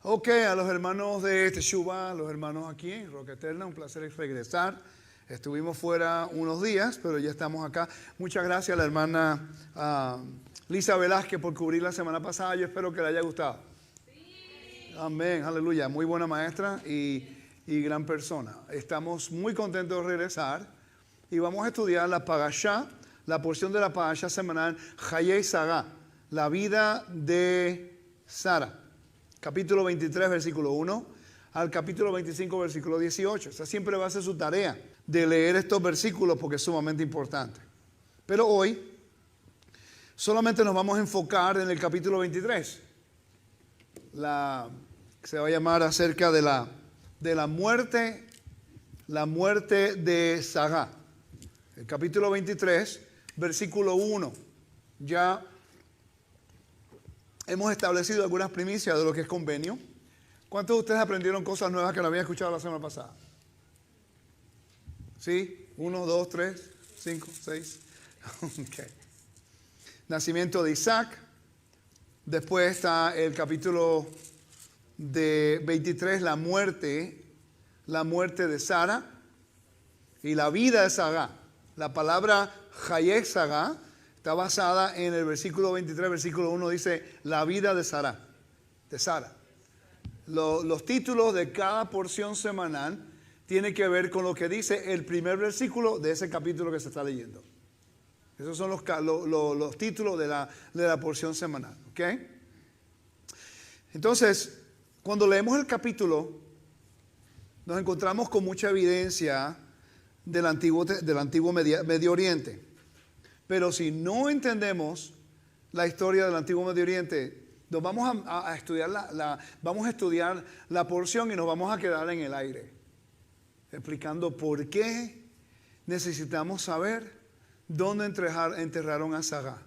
Ok, a los hermanos de Teshuvah, a los hermanos aquí en Roca Eterna, un placer regresar. Estuvimos fuera unos días, pero ya estamos acá. Muchas gracias a la hermana Lisa Velázquez por cubrir la semana pasada. Yo espero que le haya gustado. Sí. Amén, aleluya. Muy buena maestra y gran persona. Estamos muy contentos de regresar y vamos a estudiar la Parashá, la porción de la Parashá semanal Hayei Sarah, la vida de Sara. Capítulo 23, versículo 1, al capítulo 25, versículo 18. Esa siempre va a ser su tarea de leer estos versículos porque es sumamente importante. Pero hoy solamente nos vamos a enfocar en el capítulo 23. Se va a llamar acerca de la muerte de Sarah. El capítulo 23, versículo 1. Ya hemos establecido algunas primicias de lo que es convenio. ¿Cuántos de ustedes aprendieron cosas nuevas que no habían escuchado la semana pasada? ¿Sí? 1, 2, 3, 5, 6. Okay. Nacimiento de Isaac. Después está el capítulo de 23, la muerte de Sara y la vida de Sarah. La palabra Hayei Sarah está basada en el versículo 23, versículo 1, dice la vida de Sara. Los títulos de cada porción semanal tienen que ver con lo que dice el primer versículo de ese capítulo que se está leyendo. Esos son los títulos de la porción semanal. ¿Okay? Entonces, cuando leemos el capítulo, nos encontramos con mucha evidencia del antiguo Medio Oriente. Pero si no entendemos la historia del antiguo Medio Oriente, nos vamos a estudiar vamos a estudiar la porción y nos vamos a quedar en el aire, explicando por qué necesitamos saber dónde enterraron a Sarah.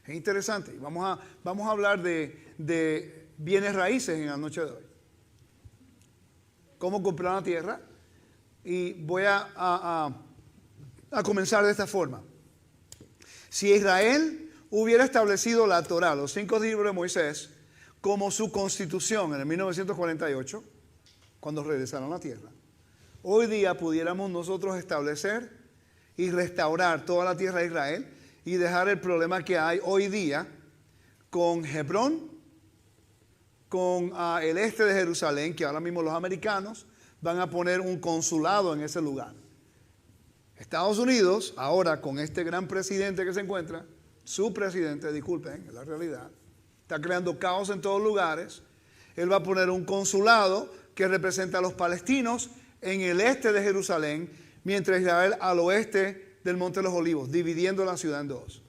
Es interesante. Vamos a hablar de bienes raíces en la noche de hoy. Cómo comprar la tierra. Y voy a comenzar de esta forma. Si Israel hubiera establecido la Torá, los 5 libros de Moisés, como su constitución en el 1948, cuando regresaron a la tierra, hoy día pudiéramos nosotros establecer y restaurar toda la tierra de Israel y dejar el problema que hay hoy día con Hebrón, con el este de Jerusalén, que ahora mismo los americanos van a poner un consulado en ese lugar. Estados Unidos, ahora con este gran presidente que se encuentra, su presidente, disculpen, es la realidad, está creando caos en todos lugares. Él va a poner un consulado que representa a los palestinos en el este de Jerusalén, mientras Israel al oeste del Monte de los Olivos, dividiendo la ciudad en dos.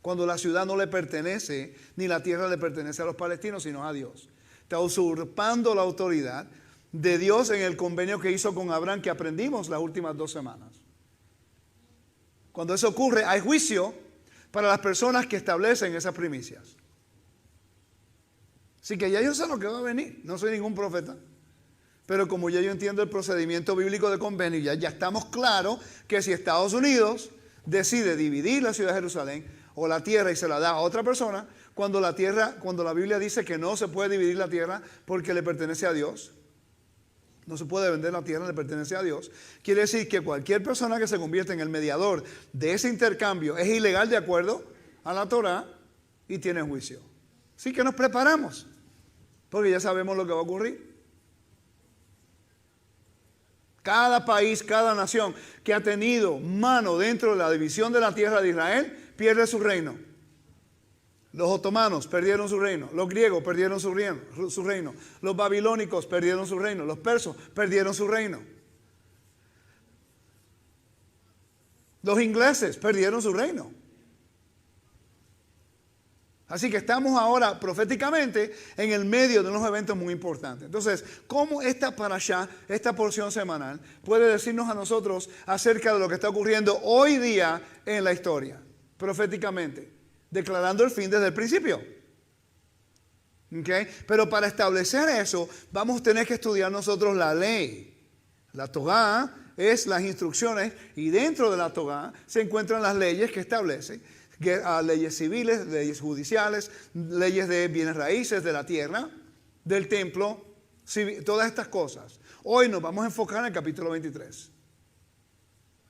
Cuando la ciudad no le pertenece, ni la tierra le pertenece a los palestinos, sino a Dios. Está usurpando la autoridad de Dios en el convenio que hizo con Abraham, que aprendimos las últimas 2 semanas. Cuando eso ocurre, hay juicio para las personas que establecen esas primicias. Así que ya yo sé lo que va a venir. No soy ningún profeta. Pero como ya yo entiendo el procedimiento bíblico de convenio, ya estamos claros que si Estados Unidos decide dividir la ciudad de Jerusalén o la tierra y se la da a otra persona, cuando la Biblia dice que no se puede dividir la tierra porque le pertenece a Dios, no se puede vender la tierra, le pertenece a Dios. Quiere decir que cualquier persona que se convierte en el mediador de ese intercambio es ilegal de acuerdo a la Torá y tiene juicio. Así que nos preparamos, porque ya sabemos lo que va a ocurrir. Cada país, cada nación que ha tenido mano dentro de la división de la tierra de Israel, pierde su reino. Los otomanos perdieron su reino, los griegos perdieron su reino, los babilónicos perdieron su reino, los persos perdieron su reino, los ingleses perdieron su reino. Así que estamos ahora proféticamente en el medio de unos eventos muy importantes. Entonces, ¿cómo esta parashá, esta porción semanal, puede decirnos a nosotros acerca de lo que está ocurriendo hoy día en la historia, proféticamente? Declarando el fin desde el principio. ¿Okay? Pero para establecer eso, vamos a tener que estudiar nosotros la ley. La Torá es las instrucciones y dentro de la Torá se encuentran las leyes que establecen leyes civiles, leyes judiciales, leyes de bienes raíces de la tierra, del templo, todas estas cosas. Hoy nos vamos a enfocar en el capítulo 23.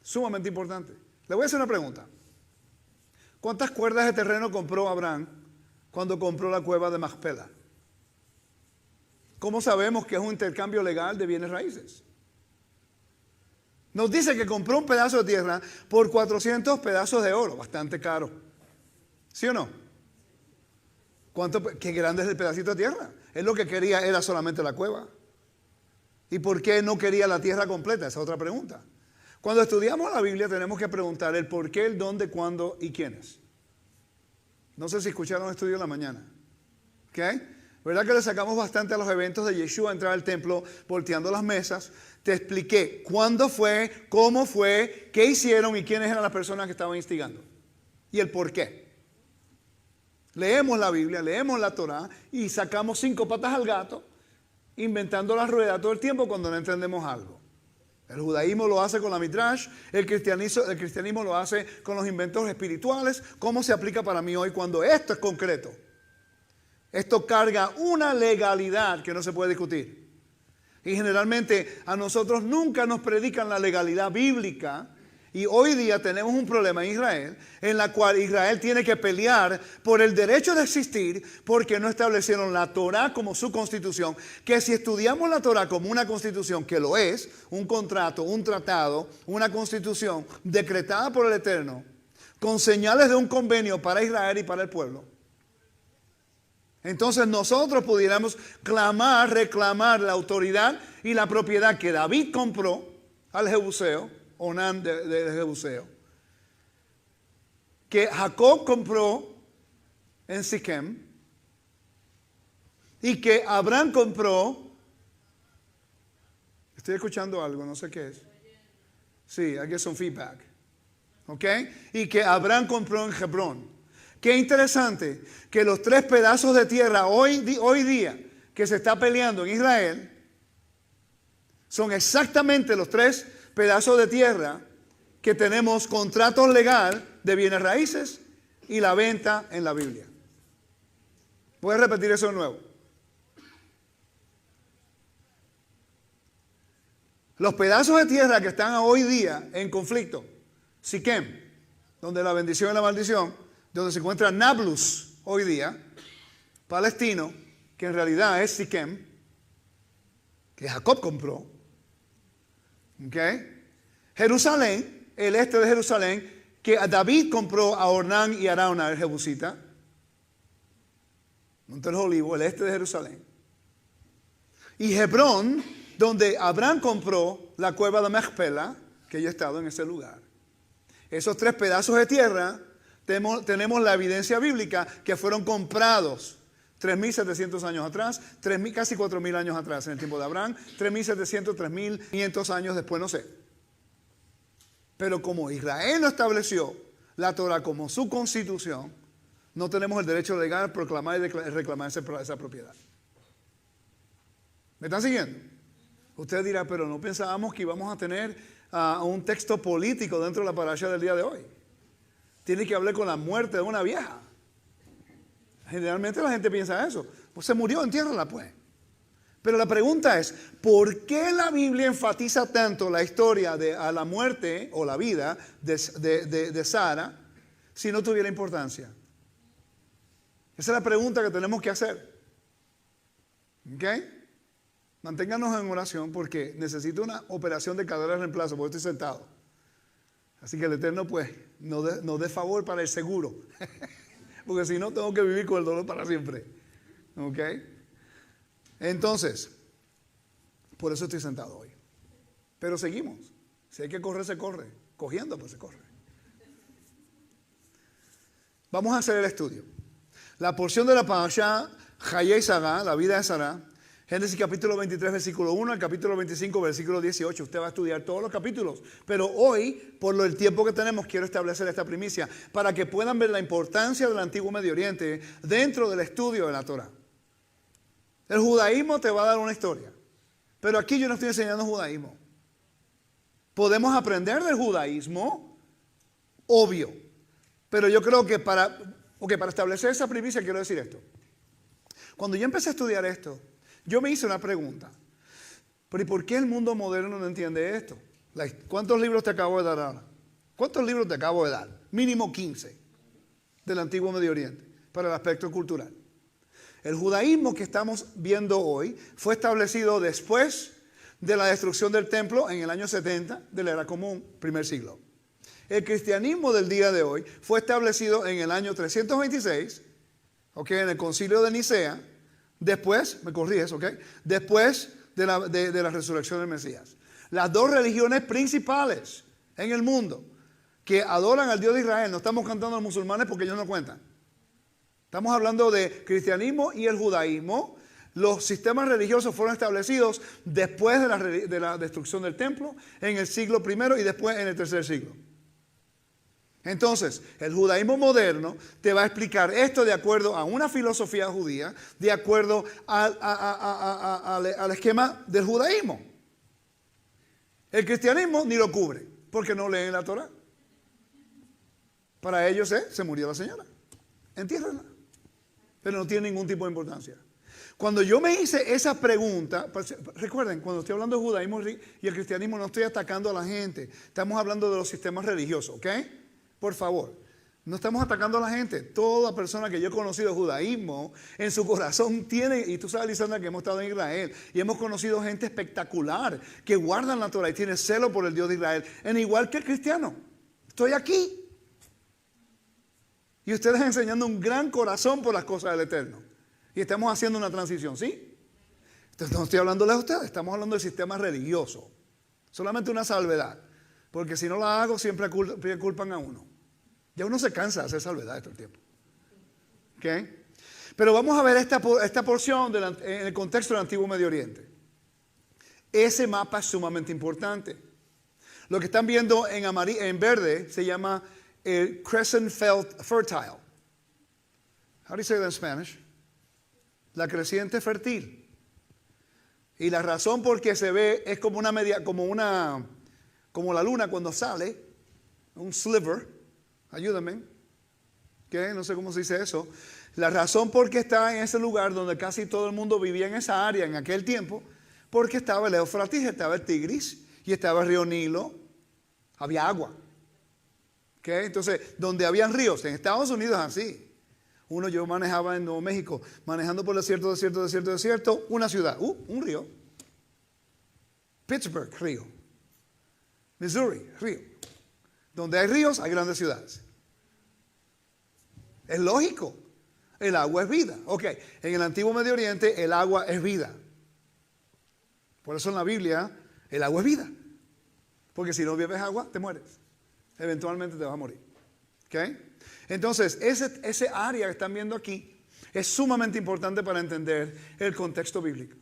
Sumamente importante. Le voy a hacer una pregunta. ¿Cuántas cuerdas de terreno compró Abraham cuando compró la cueva de Macpela? ¿Cómo sabemos que es un intercambio legal de bienes raíces? Nos dice que compró un pedazo de tierra por 400 pedazos de oro, bastante caro. ¿Sí o no? ¿Qué grande es el pedacito de tierra? Él lo que quería era solamente la cueva. ¿Y por qué no quería la tierra completa? Esa es otra pregunta. Cuando estudiamos la Biblia tenemos que preguntar el por qué, el dónde, cuándo y quiénes. No sé si escucharon el estudio de la mañana. ¿Ok? ¿Verdad que le sacamos bastante a los eventos de Yeshua entrar al templo volteando las mesas? Te expliqué cuándo fue, cómo fue, qué hicieron y quiénes eran las personas que estaban instigando. Y el por qué. Leemos la Biblia, leemos la Torá y sacamos 5 patas al gato inventando la rueda todo el tiempo cuando no entendemos algo. El judaísmo lo hace con la Midrash, el cristianismo lo hace con los inventos espirituales. ¿Cómo se aplica para mí hoy cuando esto es concreto? Esto carga una legalidad que no se puede discutir. Y generalmente a nosotros nunca nos predican la legalidad bíblica. Y hoy día tenemos un problema en Israel, en la cual Israel tiene que pelear por el derecho de existir porque no establecieron la Torá como su constitución. Que si estudiamos la Torá como una constitución, que lo es, un contrato, un tratado, una constitución decretada por el Eterno, con señales de un convenio para Israel y para el pueblo, entonces nosotros pudiéramos reclamar la autoridad y la propiedad que David compró al Jebuseo, Onán de Jebuseo, que Jacob compró en Siquem y que Abraham compró. Estoy escuchando algo, no sé qué es. Sí, I get some feedback. ¿Ok? Y que Abraham compró en Hebrón. Qué interesante que los 3 pedazos de tierra hoy día que se está peleando en Israel son exactamente los 3 pedazos de tierra que tenemos contratos legal de bienes raíces y la venta en la Biblia. Voy a repetir eso de nuevo. Los pedazos de tierra que están hoy día en conflicto, Siquem, donde la bendición y la maldición, donde se encuentra Nablus hoy día, palestino, que en realidad es Siquem, que Jacob compró. ¿Okay? Jerusalén, el este de Jerusalén, que David compró a Ornán y Arauna, el jebusita. Monte de los Olivos, el este de Jerusalén. Y Hebrón, donde Abraham compró la cueva de Macpela, que yo he estado en ese lugar. Esos 3 pedazos de tierra, tenemos la evidencia bíblica que fueron comprados 3.700 años atrás, casi 4.000 años atrás en el tiempo de Abraham, 3.700, 3.500 años después, no sé. Pero como Israel no estableció la Torah como su constitución, no tenemos el derecho legal a proclamar y reclamar esa propiedad. ¿Me están siguiendo? Usted dirá, pero no pensábamos que íbamos a tener un texto político dentro de la parasha del día de hoy. Tiene que hablar con la muerte de una vieja. Generalmente la gente piensa eso. Pues se murió, entiérrala pues. Pero la pregunta es, ¿por qué la Biblia enfatiza tanto la historia de a la muerte o la vida de Sara si no tuviera importancia? Esa es la pregunta que tenemos que hacer. ¿Ok? Manténganos en oración porque necesito una operación de cadera de reemplazo porque estoy sentado. Así que el Eterno pues nos dé favor para el seguro. Porque si no tengo que vivir con el dolor para siempre. ¿Ok? Entonces, por eso estoy sentado hoy. Pero seguimos. Si hay que correr, se corre. Cogiendo, pues se corre. Vamos a hacer el estudio. La porción de la parashá Hayei Sará, la vida de Sará, Génesis capítulo 23, versículo 1 al capítulo 25, versículo 18. Usted va a estudiar todos los capítulos. Pero hoy, por el tiempo que tenemos, quiero establecer esta primicia para que puedan ver la importancia del antiguo Medio Oriente dentro del estudio de la Torah. El judaísmo te va a dar una historia. Pero aquí yo no estoy enseñando judaísmo. Podemos aprender del judaísmo, obvio. Pero yo creo que para establecer esa primicia quiero decir esto. Cuando yo empecé a estudiar esto, Yo me hice una pregunta. ¿Pero y por qué el mundo moderno no entiende esto? ¿Cuántos libros te acabo de dar ahora? ¿Cuántos libros te acabo de dar? Mínimo 15 del antiguo Medio Oriente para el aspecto cultural. El judaísmo que estamos viendo hoy fue establecido después de la destrucción del templo en el año 70 de la era común, primer siglo. El cristianismo del día de hoy fue establecido en el año 326, en el concilio de Nicea, después, me corriges, después de la resurrección del Mesías. Las dos religiones principales en el mundo que adoran al Dios de Israel, no estamos cantando a los musulmanes porque ellos no cuentan. Estamos hablando de cristianismo y el judaísmo. Los sistemas religiosos fueron establecidos después de la destrucción del templo, en el siglo I y después en el tercer siglo. Entonces, el judaísmo moderno te va a explicar esto de acuerdo a una filosofía judía, de acuerdo al esquema del judaísmo. El cristianismo ni lo cubre, porque no leen la Torah. Para ellos se murió la señora. Entiéndanla. Pero no tiene ningún tipo de importancia. Cuando yo me hice esa pregunta, recuerden, cuando estoy hablando de judaísmo y el cristianismo, no estoy atacando a la gente. Estamos hablando de los sistemas religiosos, ¿ok? Por favor, no estamos atacando a la gente. Toda persona que yo he conocido de judaísmo, en su corazón tiene, y tú sabes, Lisandra, que hemos estado en Israel, y hemos conocido gente espectacular, que guardan la Torah y tiene celo por el Dios de Israel, en igual que el cristiano. Estoy aquí. Y ustedes enseñando un gran corazón por las cosas del Eterno. Y estamos haciendo una transición, ¿sí? Entonces no estoy hablándoles a ustedes, estamos hablando del sistema religioso. Solamente una salvedad. Porque si no la hago, siempre culpan a uno. Ya uno se cansa de hacer salvedades todo el tiempo. ¿Ok? Pero vamos a ver esta porción en el contexto del Antiguo Medio Oriente. Ese mapa es sumamente importante. Lo que están viendo en verde se llama el Crescent Fertile. How do you say that in Spanish? La creciente fértil. Y la razón por qué se ve es como la luna cuando sale, un sliver, ayúdame, ¿qué? No sé cómo se dice eso. La razón por qué está en ese lugar donde casi todo el mundo vivía en esa área en aquel tiempo, porque estaba el Éufrates, estaba el Tigris y estaba el río Nilo, había agua. ¿Okay? Entonces, donde habían ríos, en Estados Unidos es así. Yo manejaba en Nuevo México, manejando por desierto, una ciudad, un río. Pittsburgh, río. Missouri, río. Donde hay ríos, hay grandes ciudades. Es lógico. El agua es vida. En el Antiguo Medio Oriente, el agua es vida. Por eso en la Biblia, el agua es vida. Porque si no bebes agua, te mueres. Eventualmente te vas a morir. Entonces, ese área que están viendo aquí es sumamente importante para entender el contexto bíblico.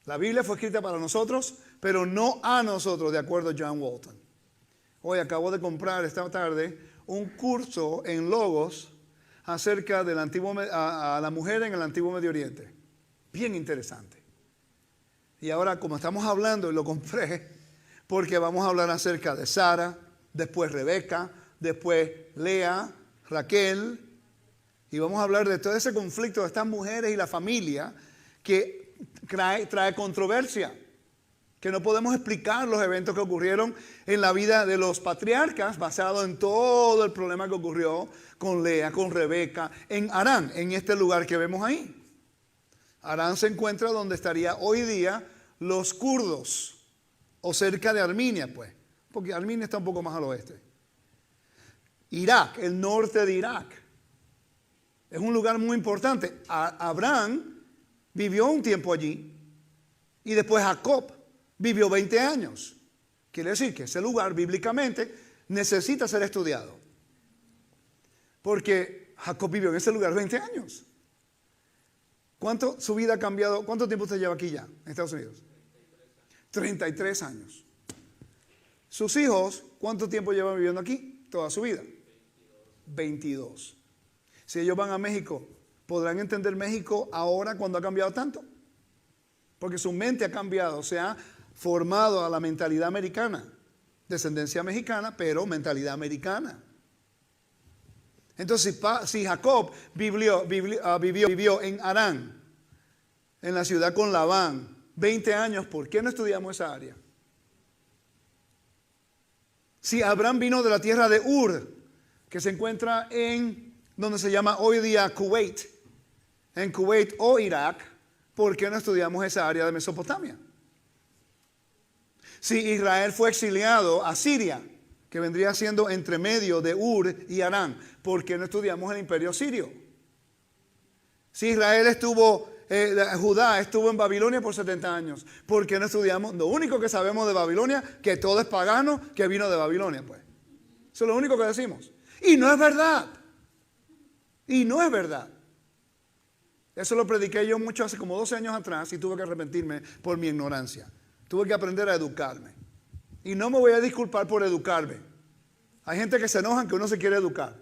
La Biblia fue escrita para nosotros, pero no a nosotros, de acuerdo a John Walton. Hoy acabo de comprar esta tarde un curso en Logos acerca del a la mujer en el Antiguo Medio Oriente. Bien interesante. Y ahora, como estamos hablando, y lo compré, porque vamos a hablar acerca de Sara, después Rebeca, después Lea, Raquel, y vamos a hablar de todo ese conflicto de estas mujeres y la familia que trae controversia, que no podemos explicar los eventos que ocurrieron en la vida de los patriarcas basado en todo el problema que ocurrió con Lea, con Rebeca, en Harán, en este lugar que vemos ahí. Harán se encuentra donde estaría hoy día los kurdos, o cerca de Armenia, pues, porque Armenia está un poco más al oeste. Irak, el norte de Irak, es un lugar muy importante. Abraham vivió un tiempo allí y después Jacob vivió 20 años. Quiere decir que ese lugar bíblicamente necesita ser estudiado. Porque Jacob vivió en ese lugar 20 años. ¿Cuánto su vida ha cambiado? ¿Cuánto tiempo usted lleva aquí ya en Estados Unidos? 33 años. Sus hijos, ¿cuánto tiempo llevan viviendo aquí? Toda su vida. 22. Si ellos van a México, ¿podrán entender México ahora cuando ha cambiado tanto? Porque su mente ha cambiado, se ha formado a la mentalidad americana. Descendencia mexicana, pero mentalidad americana. Entonces, si Jacob vivió en Harán, en la ciudad con Labán, 20 años, ¿por qué no estudiamos esa área? Si Abraham vino de la tierra de Ur, que se encuentra en donde se llama hoy día Kuwait, en Kuwait o Irak, ¿por qué no estudiamos esa área de Mesopotamia? Si Israel fue exiliado a Siria, que vendría siendo entre medio de Ur y Arán, ¿por qué no estudiamos el imperio sirio? Si Israel Judá estuvo en Babilonia por 70 años, ¿por qué no estudiamos? Lo único que sabemos de Babilonia, que todo es pagano, que vino de Babilonia, pues. Eso es lo único que decimos. Y no es verdad. Y no es verdad. Eso lo prediqué yo mucho hace como 12 años atrás y tuve que arrepentirme por mi ignorancia. Tuve que aprender a educarme. Y no me voy a disculpar por educarme. Hay gente que se enojan que uno se quiere educar.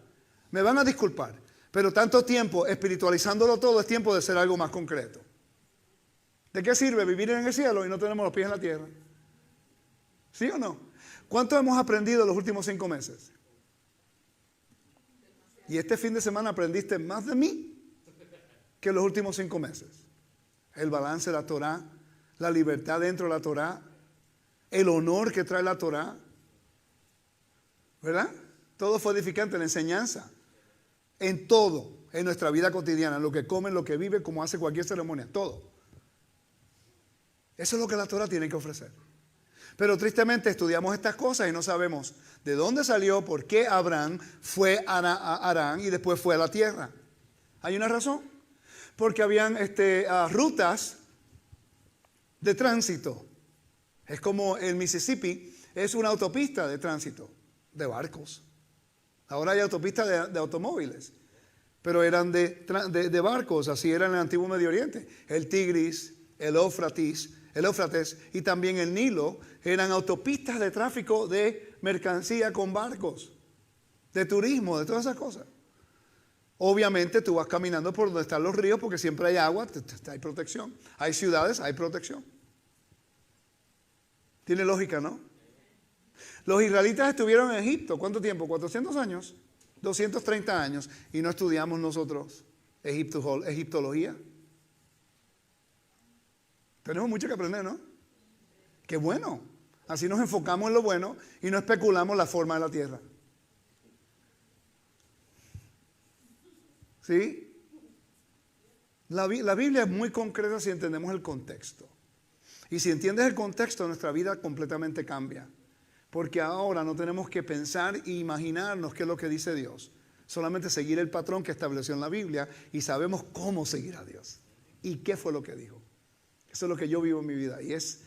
Me van a disculpar. Pero tanto tiempo espiritualizándolo todo es tiempo de ser algo más concreto. ¿De qué sirve vivir en el cielo y no tenemos los pies en la tierra? ¿Sí o no? ¿Cuánto hemos aprendido en los últimos 5 meses? Y este fin de semana aprendiste más de mí que en los últimos 5 meses. El balance de la Torá, la libertad dentro de la Torá, el honor que trae la Torá. ¿Verdad? Todo fue edificante, la enseñanza. En todo, en nuestra vida cotidiana, lo que come, lo que vive, como hace cualquier ceremonia, todo. Eso es lo que la Torá tiene que ofrecer. Pero tristemente estudiamos estas cosas y no sabemos de dónde salió, por qué Abraham fue a Harán y después fue a la tierra. ¿Hay una razón? Porque habían rutas de tránsito. Es como el Mississippi, es una autopista de tránsito, de barcos. Ahora hay autopistas de automóviles, pero eran de barcos, así era en el antiguo Medio Oriente. El Tigris, el Éufrates y también el Nilo eran autopistas de tráfico de mercancía con barcos, de turismo, de todas esas cosas. Obviamente tú vas caminando por donde están los ríos porque siempre hay agua, hay protección. Hay ciudades, hay protección. Tiene lógica, ¿no? Los israelitas estuvieron en Egipto, ¿cuánto tiempo? 400 años, 230 años, y no estudiamos nosotros egiptología. Tenemos mucho que aprender, ¿no? Qué bueno. Así nos enfocamos en lo bueno y no especulamos la forma de la tierra. ¿Sí? La Biblia es muy concreta si entendemos el contexto. Y si entiendes el contexto, nuestra vida completamente cambia. Porque ahora no tenemos que pensar e imaginarnos qué es lo que dice Dios. Solamente seguir el patrón que estableció en la Biblia y sabemos cómo seguir a Dios. Y qué fue lo que dijo. Eso es lo que yo vivo en mi vida. Y es,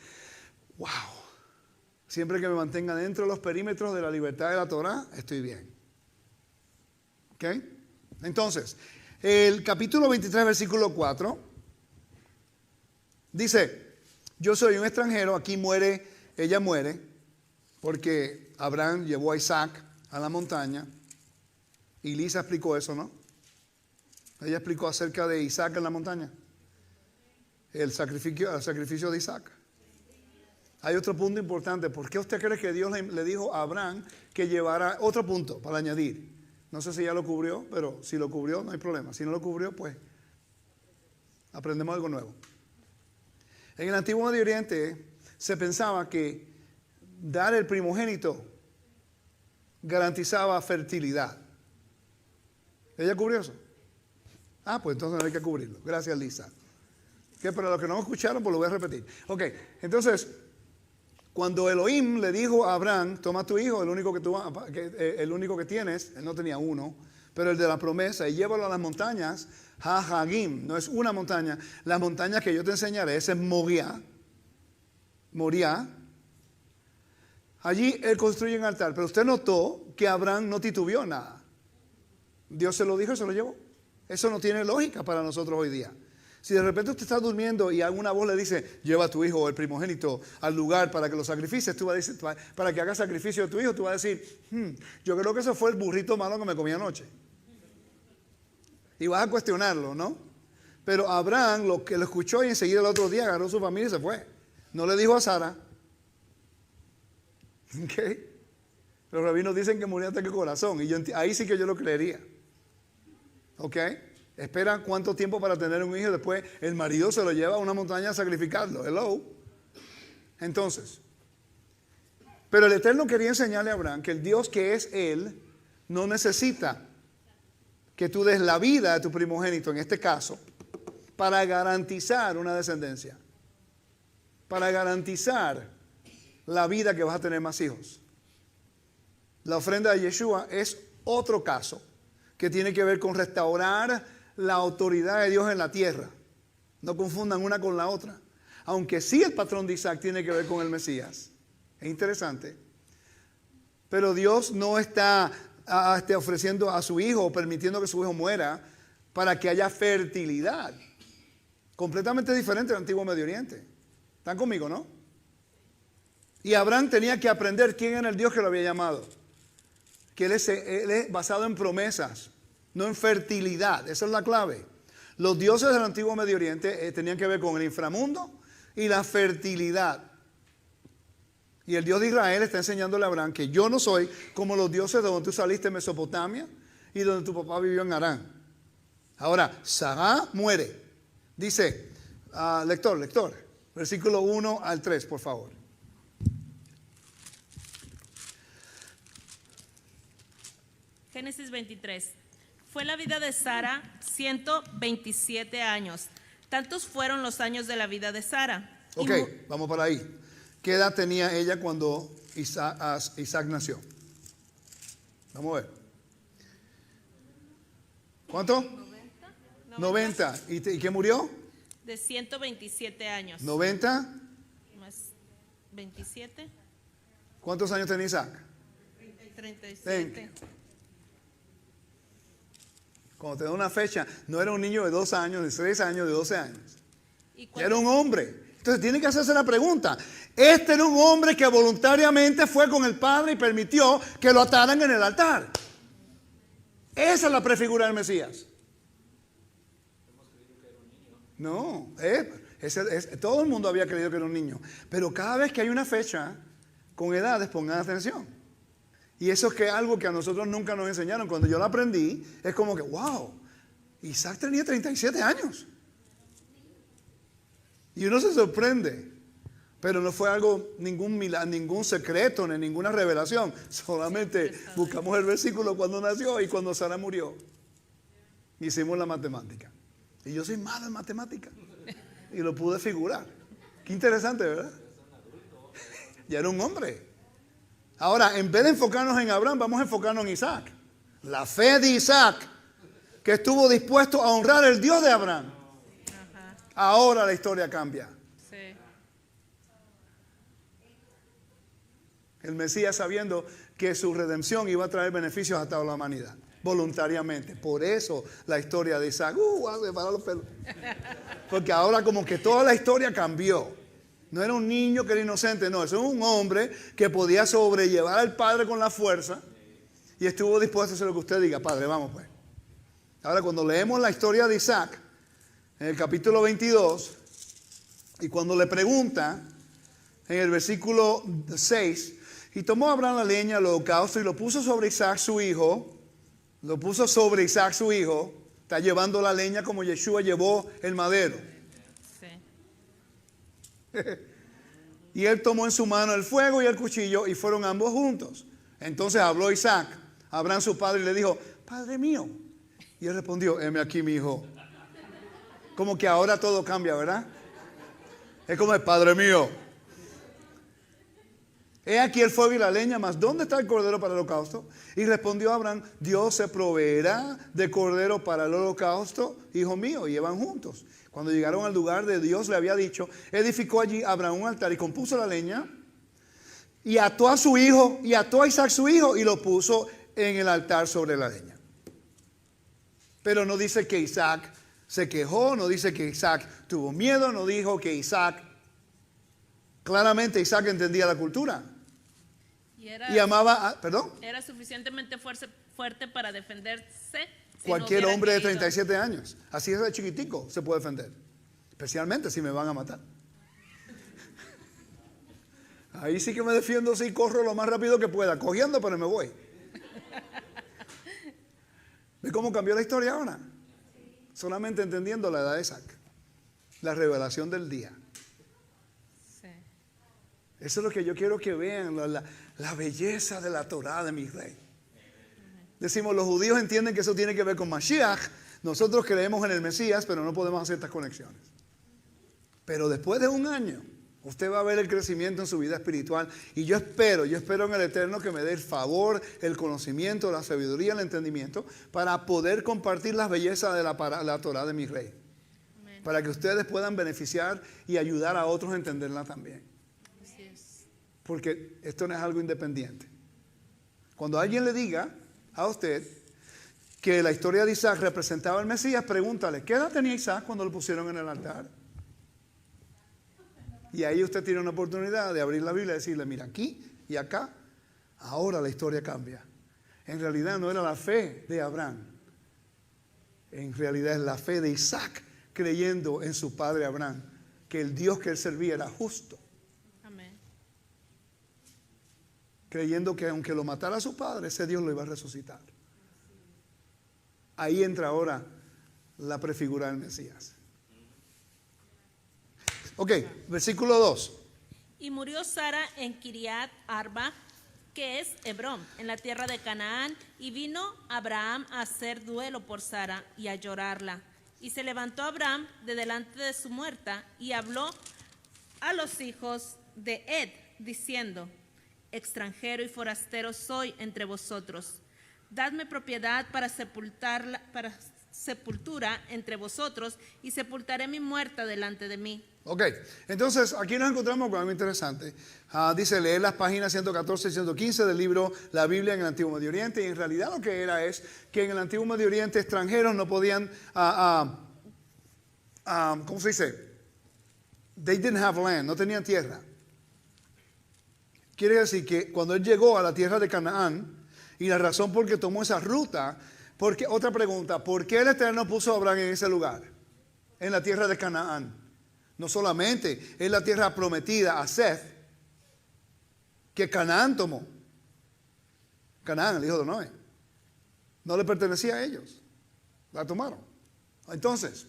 wow. Siempre que me mantenga dentro de los perímetros de la libertad de la Torá, estoy bien. ¿Ok? Entonces, el capítulo 23, versículo 4, dice, yo soy un extranjero, aquí muere, ella muere, porque Abraham llevó a Isaac a la montaña, y Lisa explicó eso, ¿no? Ella explicó acerca de Isaac en la montaña, el sacrificio de Isaac. Hay otro punto importante, ¿por qué usted cree que Dios le dijo a Abraham que llevara otro punto para añadir? No sé si ya lo cubrió, pero si lo cubrió no hay problema, si no lo cubrió pues aprendemos algo nuevo. En el antiguo Medio Oriente se pensaba que dar el primogénito garantizaba fertilidad. ¿Ella cubrió eso? Ah, pues entonces no hay que cubrirlo. Gracias, Lisa. Que para los que no me escucharon, pues lo voy a repetir. Ok, entonces, cuando Elohim le dijo a Abraham, toma tu hijo, el único que tienes, él no tenía uno, pero el de la promesa, y llévalo a las montañas, Hagim, no es una montaña, las montañas que yo te enseñaré, ese es Moriah. Allí él construye un altar, pero usted notó que Abraham no titubeó nada. Dios se lo dijo y se lo llevó. Eso no tiene lógica para nosotros hoy día. Si de repente usted está durmiendo y alguna voz le dice, lleva a tu hijo o el primogénito al lugar para que lo sacrifices, tú vas a decir, para que haga sacrificio de tu hijo, tú vas a decir, yo creo que ese fue el burrito malo que me comí anoche. Y vas a cuestionarlo, ¿no? Pero Abraham lo escuchó y enseguida el otro día agarró su familia y se fue. No le dijo a Sara. ¿Ok? Los rabinos dicen que murió hasta que el corazón. Y ahí sí que yo lo creería. ¿Ok? Espera cuánto tiempo para tener un hijo y después el marido se lo lleva a una montaña a sacrificarlo. Hello. Entonces, pero el Eterno quería enseñarle a Abraham que el Dios que es Él no necesita que tú des la vida de tu primogénito, en este caso, para garantizar una descendencia, para garantizar la vida que vas a tener más hijos. La ofrenda de Yeshua es otro caso que tiene que ver con restaurar la autoridad de Dios en la tierra. No confundan una con la otra. Aunque sí el patrón de Isaac tiene que ver con el Mesías. Es interesante. Pero Dios no está ofreciendo a su hijo o permitiendo que su hijo muera para que haya fertilidad. Completamente diferente al antiguo Medio Oriente. ¿Están conmigo, no? Y Abraham tenía que aprender quién era el Dios que lo había llamado. Que él es basado en promesas, no en fertilidad. Esa es la clave. Los dioses del antiguo Medio Oriente tenían que ver con el inframundo y la fertilidad. Y el Dios de Israel está enseñándole a Abraham que yo no soy como los dioses de donde tú saliste en Mesopotamia y donde tu papá vivió en Harán. Ahora, Sará muere. Dice, lector, versículo 1 al 3, por favor. Génesis 23. Fue la vida de Sara 127 años. Tantos fueron los años de la vida de Sara. Ok, vamos para ahí. ¿Qué edad tenía ella cuando Isaac nació? Vamos a ver. ¿Cuánto? 90. ¿Y qué murió? De 127 años. 90. Más 27. ¿Cuántos años tenía Isaac? 37. Cuando te da una fecha, no era un niño de 2 años, de 3 años, de 12 años. Ya era un hombre. Entonces tiene que hacerse la pregunta. Este era un hombre que voluntariamente fue con el padre y permitió que lo ataran en el altar. Esa es la prefigura del Mesías. No, todo el mundo había creído que era un niño. Pero cada vez que hay una fecha con edades, pongan atención. Y eso es que algo que a nosotros nunca nos enseñaron. Cuando yo lo aprendí, es como que, wow, Isaac tenía 37 años. Y uno se sorprende. Pero no fue algo, ningún secreto, ni ninguna revelación. Solamente buscamos el versículo cuando nació y cuando Sara murió. Hicimos la matemática. Y yo soy malo en matemática. Y lo pude figurar. Qué interesante, ¿verdad? Ya era un hombre. Ahora, en vez de enfocarnos en Abraham, vamos a enfocarnos en Isaac. La fe de Isaac, que estuvo dispuesto a honrar el Dios de Abraham. Ajá. Ahora la historia cambia. Sí. El Mesías sabiendo que su redención iba a traer beneficios a toda la humanidad. Voluntariamente. Por eso la historia de Isaac. Me paró los pelos. Porque ahora como que toda la historia cambió. No era un niño que era inocente, no. Eso es un hombre que podía sobrellevar al padre con la fuerza y estuvo dispuesto a hacer lo que usted diga. Padre, vamos pues. Ahora cuando leemos la historia de Isaac, en el capítulo 22, y cuando le pregunta, en el versículo 6, y tomó Abraham la leña, el holocausto, y lo puso sobre Isaac su hijo. Lo puso sobre Isaac su hijo. Está llevando la leña como Yeshua llevó el madero. Sí. Y él tomó en su mano el fuego y el cuchillo y fueron ambos juntos. Entonces habló Isaac a Abraham su padre y le dijo, Padre mío. Y él respondió, heme aquí mi hijo. Como que ahora todo cambia, ¿verdad? Es como el Padre mío. He aquí el fuego y la leña, mas ¿dónde está el cordero para el holocausto? Y respondió Abraham, Dios se proveerá de cordero para el holocausto, hijo mío. Y iban juntos. Cuando llegaron al lugar de Dios le había dicho, edificó allí Abraham un altar y compuso la leña, y ató a su hijo, y ató a Isaac su hijo, y lo puso en el altar sobre la leña. Pero no dice que Isaac se quejó, no dice que Isaac tuvo miedo, no dijo que Isaac, claramente Isaac entendía la cultura. Y amaba, ¿perdón? Era suficientemente fuerte para defenderse. Cualquier hombre de 37 años, así es de chiquitico, se puede defender. Especialmente si me van a matar. Ahí sí que me defiendo, sí corro lo más rápido que pueda, cogiendo, pero me voy. ¿Ve cómo cambió la historia ahora? solamente entendiendo la edad de Isaac, la revelación del día. Sí. Eso es lo que yo quiero que vean, la belleza de la Torá de mi rey. Decimos, los judíos entienden que eso tiene que ver con Mashiach. Nosotros creemos en el Mesías, pero no podemos hacer estas conexiones. Pero después de un año, usted va a ver el crecimiento en su vida espiritual. Y yo espero en el Eterno que me dé el favor, el conocimiento, la sabiduría, el entendimiento, para poder compartir las bellezas de la Torá de mi rey. Amén. Para que ustedes puedan beneficiar y ayudar a otros a entenderla también. Así es. Porque esto no es algo independiente. Cuando alguien le diga a usted que la historia de Isaac representaba al Mesías, pregúntale, ¿qué edad tenía Isaac cuando lo pusieron en el altar? Y ahí usted tiene una oportunidad de abrir la Biblia y decirle, mira, aquí y acá, ahora la historia cambia. En realidad no era la fe de Abraham, en realidad es la fe de Isaac creyendo en su padre Abraham, que el Dios que él servía era justo. Amén. Creyendo que aunque lo matara a su padre, ese Dios lo iba a resucitar. Ahí entra ahora la prefigura del Mesías. Ok, versículo 2. Y murió Sara en Kiriat Arba, que es Hebrón, en la tierra de Canaán, y vino Abraham a hacer duelo por Sara y a llorarla. Y se levantó Abraham de delante de su muerta y habló a los hijos de Ed, diciendo, extranjero y forastero soy entre vosotros. Dadme propiedad para sepultura entre vosotros, y sepultaré mi muerta delante de mí. Ok, entonces aquí nos encontramos con algo interesante. Dice leer las páginas 114 y 115 del libro La Biblia en el Antiguo Medio Oriente. Y en realidad lo que era es que en el Antiguo Medio Oriente extranjeros no podían, ¿cómo se dice? They didn't have land, no tenían tierra. Quiere decir que cuando él llegó a la tierra de Canaán, y la razón por qué tomó esa ruta, porque otra pregunta, ¿por qué el Eterno puso a Abraham en ese lugar? En la tierra de Canaán. No solamente es la tierra prometida a Seth, que Canaán tomó. Canaán, el hijo de Noé. No le pertenecía a ellos. La tomaron. Entonces,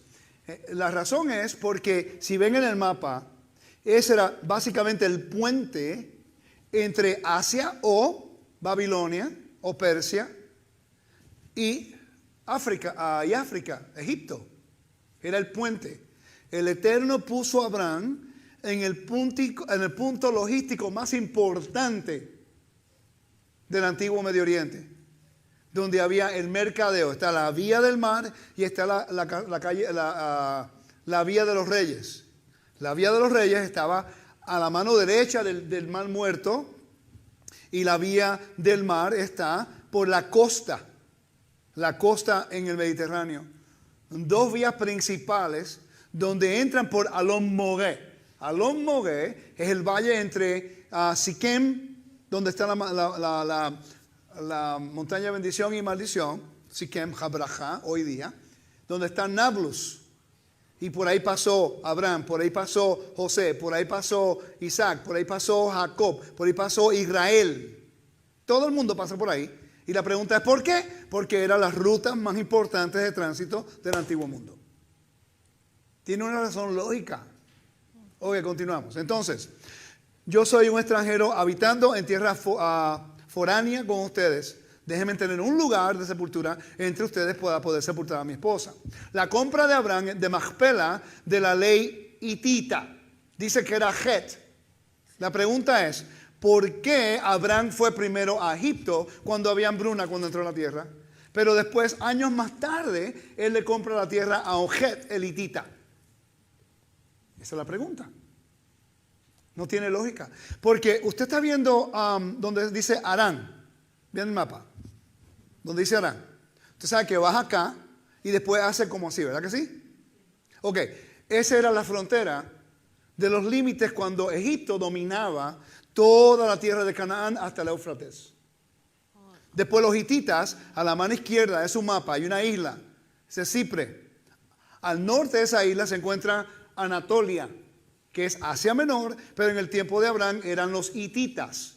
la razón es porque, si ven en el mapa, ese era básicamente el puente entre Asia o Babilonia o Persia y África, Egipto. Era el puente. El Eterno puso a Abraham en el punto logístico más importante del Antiguo Medio Oriente, donde había el mercadeo. Está la vía del mar y está la vía de los reyes. La vía de los reyes estaba a la mano derecha del mar Muerto, y la vía del mar está por la costa en el Mediterráneo. Dos vías principales donde entran por Alon Mogué. Alon Mogué es el valle entre Siquem, donde está la montaña de bendición y maldición, Siquem, Jabrajá, hoy día, donde está Nablus. Y por ahí pasó Abraham, por ahí pasó José, por ahí pasó Isaac, por ahí pasó Jacob, por ahí pasó Israel. Todo el mundo pasa por ahí. Y la pregunta es ¿por qué? Porque eran las rutas más importantes de tránsito del antiguo mundo. Tiene una razón lógica. Ok, continuamos. Entonces, yo soy un extranjero habitando en tierra foránea con ustedes. Déjenme tener un lugar de sepultura entre ustedes para poder sepultar a mi esposa. La compra de Abraham de Macpela de la ley hitita. Dice que era Het. La pregunta es, ¿por qué Abraham fue primero a Egipto cuando había hambruna cuando entró a la tierra? Pero después, años más tarde, él le compra la tierra a Het, el hitita. Esa es la pregunta. No tiene lógica. Porque usted está viendo donde dice Harán. ¿Ven el mapa? Donde dice Harán. Usted sabe que baja acá y después hace como así, ¿verdad que sí? Ok, esa era la frontera de los límites cuando Egipto dominaba toda la tierra de Canaán hasta el Éufrates. Después los hititas, a la mano izquierda de su mapa hay una isla, es Cipre. Al norte de esa isla se encuentra Anatolia, que es Asia Menor, pero en el tiempo de Abraham eran los hititas.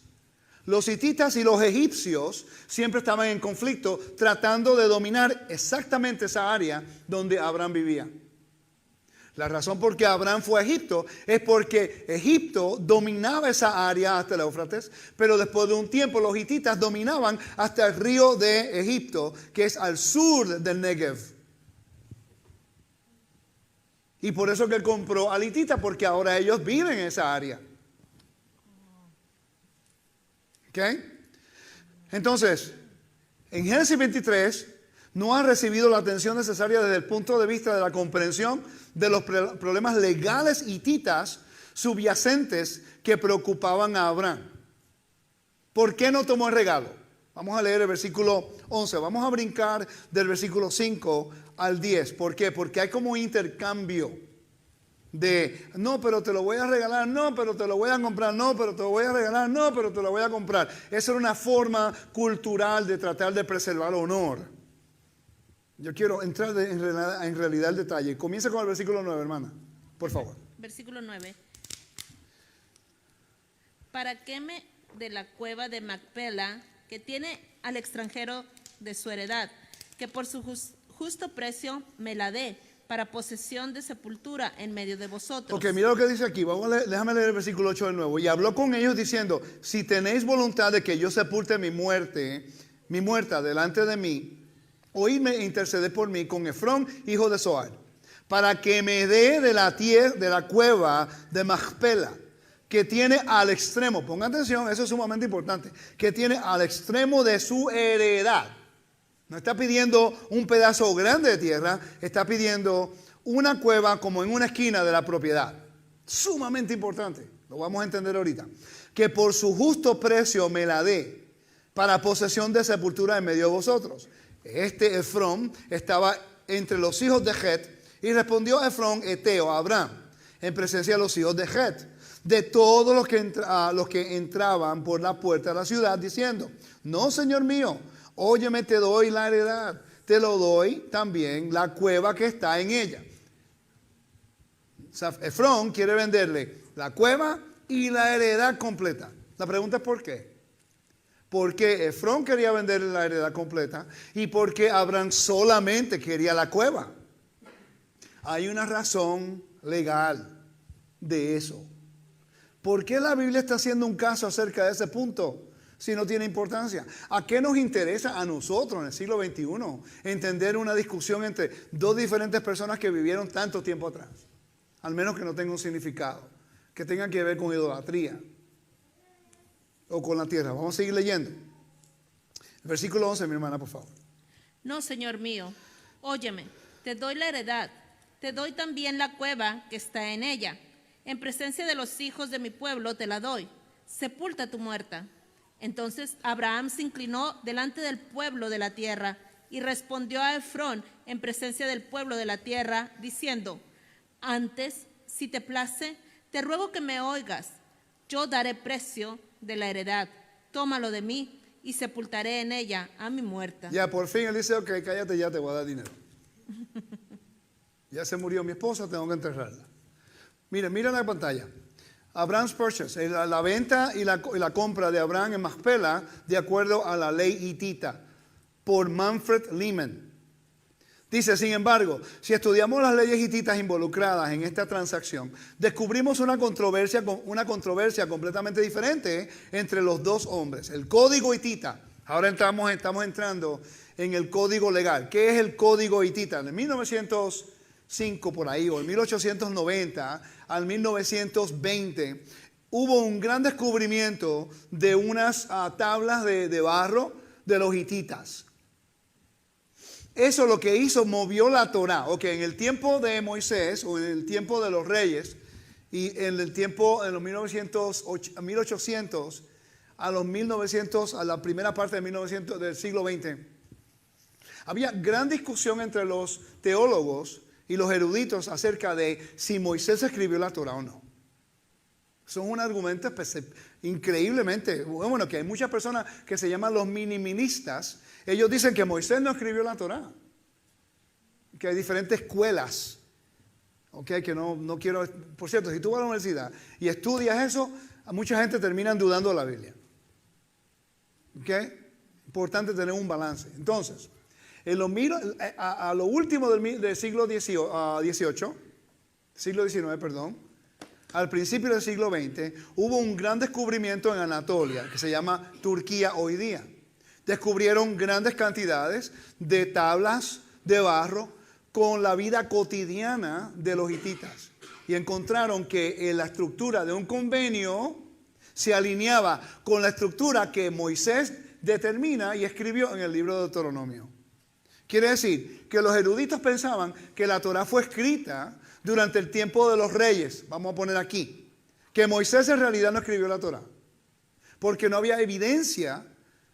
Los hititas y los egipcios siempre estaban en conflicto, tratando de dominar exactamente esa área donde Abraham vivía. La razón por qué Abraham fue a Egipto es porque Egipto dominaba esa área hasta el Éufrates, pero después de un tiempo los hititas dominaban hasta el río de Egipto, que es al sur del Negev. Y por eso que él compró al hitita, porque ahora ellos viven en esa área. ¿Ok? Entonces, en Génesis 23 no ha recibido la atención necesaria desde el punto de vista de la comprensión de los problemas legales hititas subyacentes que preocupaban a Abraham. ¿Por qué no tomó el regalo? Vamos a leer el versículo 11. Vamos a brincar del versículo 5 al 10. ¿Por qué? Porque hay como un intercambio de, no, pero te lo voy a regalar, no, pero te lo voy a comprar, no, pero te lo voy a regalar, no, pero te lo voy a comprar. Esa era una forma cultural de tratar de preservar honor. Yo quiero entrar en realidad el detalle. Comienza con el versículo 9, hermana, por favor. Versículo 9. ¿Para qué me de la cueva de Macpela, que tiene al extranjero de su heredad, que por su justo precio me la dé, para posesión de sepultura en medio de vosotros? Ok, mira lo que dice aquí. Déjame leer el versículo 8 de nuevo. Y habló con ellos diciendo, si tenéis voluntad de que yo sepulte mi muerta delante de mí, oídme e interceded por mí con Efrón, hijo de Zohar, para que me dé de la cueva de Macpela, que tiene al extremo, ponga atención, eso es sumamente importante, que tiene al extremo de su heredad. No está pidiendo un pedazo grande de tierra, está pidiendo una cueva como en una esquina de la propiedad. Sumamente importante, lo vamos a entender ahorita. Que por su justo precio me la dé, para posesión de sepultura en medio de vosotros. Este Efrón estaba entre los hijos de Het, y respondió Efrón eteo a Abraham, en presencia de los hijos de Het, de todos los que entraban por la puerta de la ciudad, diciendo, no, señor mío, óyeme, te doy la heredad, te lo doy también la cueva que está en ella. O sea, Efrón quiere venderle la cueva y la heredad completa. La pregunta es ¿por qué? Porque Efrón quería venderle la heredad completa y porque Abraham solamente quería la cueva. Hay una razón legal de eso. ¿Por qué la Biblia está haciendo un caso acerca de ese punto si no tiene importancia? ¿A qué nos interesa a nosotros en el siglo XXI entender una discusión entre dos diferentes personas que vivieron tanto tiempo atrás? Al menos que no tenga un significado, que tenga que ver con idolatría o con la tierra. Vamos a seguir leyendo. El versículo 11, mi hermana, por favor. No, señor mío, óyeme, te doy la heredad, te doy también la cueva que está en ella. En presencia de los hijos de mi pueblo te la doy. Sepulta tu muerta. Entonces Abraham se inclinó delante del pueblo de la tierra y respondió a Efrón en presencia del pueblo de la tierra, diciendo, antes, si te place, te ruego que me oigas. Yo daré precio de la heredad. Tómalo de mí y sepultaré en ella a mi muerta. Ya, por fin él dice, ok, cállate, ya te voy a dar dinero. Ya se murió mi esposa, tengo que enterrarla. Miren la pantalla. Abraham's purchase, la venta y la compra de Abraham en Macpela, de acuerdo a la ley hitita, por Manfred Lehman. Dice, sin embargo, si estudiamos las leyes hititas involucradas en esta transacción, descubrimos una controversia completamente diferente entre los dos hombres. El código hitita. Ahora estamos entrando en el código legal. ¿Qué es el código hitita? En 1905 por ahí, o en 1890 al 1920, hubo un gran descubrimiento de unas tablas de barro de los hititas. Eso lo que hizo, movió la Torá. Ok, en el tiempo de Moisés, o en el tiempo de los reyes, y en el tiempo, en los 1800 a los 1900, a la primera parte de 1900, del siglo XX, había gran discusión entre los teólogos y los eruditos acerca de si Moisés escribió la Torá o no. Son un argumento increíblemente, bueno, que hay muchas personas que se llaman los minimalistas. Ellos dicen que Moisés no escribió la Torá, que hay diferentes escuelas, okay, que no quiero, por cierto, si tú vas a la universidad y estudias eso, mucha gente termina dudando de la Biblia. ¿Ok? Importante tener un balance. Entonces, a lo último del siglo XVIII, siglo XIX, perdón, al principio del siglo XX, hubo un gran descubrimiento en Anatolia, que se llama Turquía hoy día. Descubrieron grandes cantidades de tablas de barro con la vida cotidiana de los hititas. Y encontraron que la estructura de un convenio se alineaba con la estructura que Moisés determina y escribió en el libro de Deuteronomio. Quiere decir que los eruditos pensaban que la Torá fue escrita durante el tiempo de los reyes. Vamos a poner aquí que Moisés en realidad no escribió la Torá, porque no había evidencia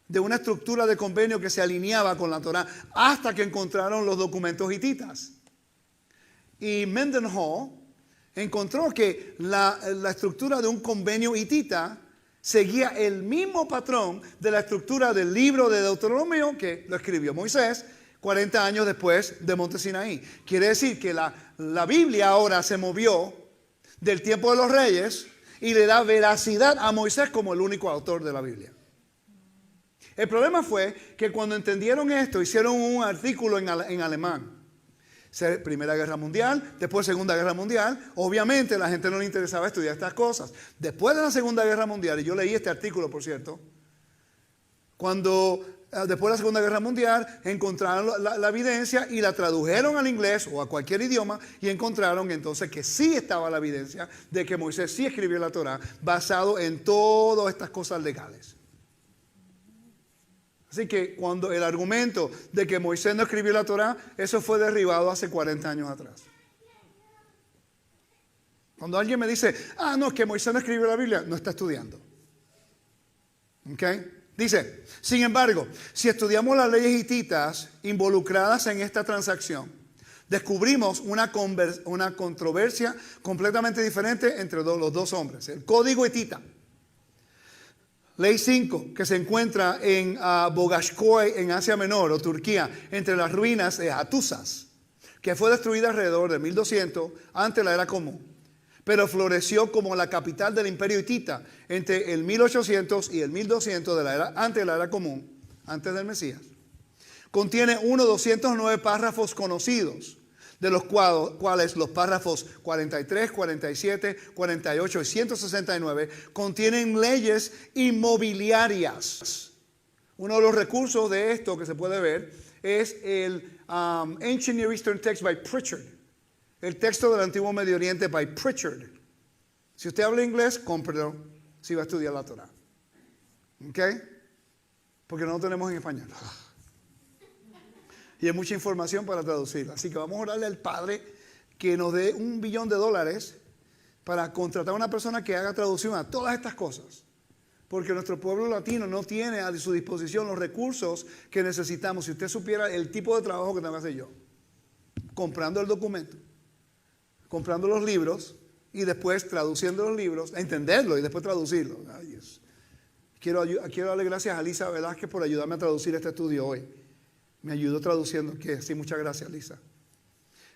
de una estructura de convenio que se alineaba con la Torá hasta que encontraron los documentos hititas. Y Mendenhall encontró que la estructura de un convenio hitita seguía el mismo patrón de la estructura del libro de Deuteronomio que lo escribió Moisés 40 años después de Monte Sinaí. Quiere decir que la Biblia ahora se movió del tiempo de los reyes y le da veracidad a Moisés como el único autor de la Biblia. El problema fue que cuando entendieron esto, hicieron un artículo en alemán. Primera Guerra Mundial, después Segunda Guerra Mundial. Obviamente a la gente no le interesaba estudiar estas cosas. Después de la Segunda Guerra Mundial, y yo leí este artículo, por cierto, después de la Segunda Guerra Mundial encontraron la evidencia y la tradujeron al inglés o a cualquier idioma y encontraron entonces que sí estaba la evidencia de que Moisés sí escribió la Torá basado en todas estas cosas legales. Así que cuando el argumento de que Moisés no escribió la Torá, eso fue derribado hace 40 años atrás. Cuando alguien me dice, no, que Moisés no escribió la Biblia, no está estudiando. ¿Ok? Dice, sin embargo, si estudiamos las leyes hititas involucradas en esta transacción, descubrimos una controversia completamente diferente entre los dos hombres. El código hitita. Ley 5, que se encuentra en Bogashkoy, en Asia Menor o Turquía, entre las ruinas de Hattusas, que fue destruida alrededor de 1200 antes de la era común, pero floreció como la capital del imperio hitita entre el 1800 y el 1200 antes de la era común, antes del Mesías. Contiene 209 párrafos conocidos, de los cuales los párrafos 43, 47, 48 y 169 contienen leyes inmobiliarias. Uno de los recursos de esto que se puede ver es el Ancient Near Eastern Text by Pritchard, el texto del Antiguo Medio Oriente by Pritchard. Si usted habla inglés, cómprelo si va a estudiar la Torá. ¿Ok? Porque no lo tenemos en español. Y hay mucha información para traducirla. Así que vamos a orarle al Padre que nos dé $1 billón para contratar a una persona que haga traducción a todas estas cosas. Porque nuestro pueblo latino no tiene a su disposición los recursos que necesitamos. Si usted supiera el tipo de trabajo que tengo que hacer yo. Comprando el documento, comprando los libros y después traduciendo los libros, entenderlo y después traducirlo. Ay, Dios. Quiero darle gracias a Lisa Velázquez por ayudarme a traducir este estudio hoy. Me ayudó traduciendo. Sí, muchas gracias, Lisa.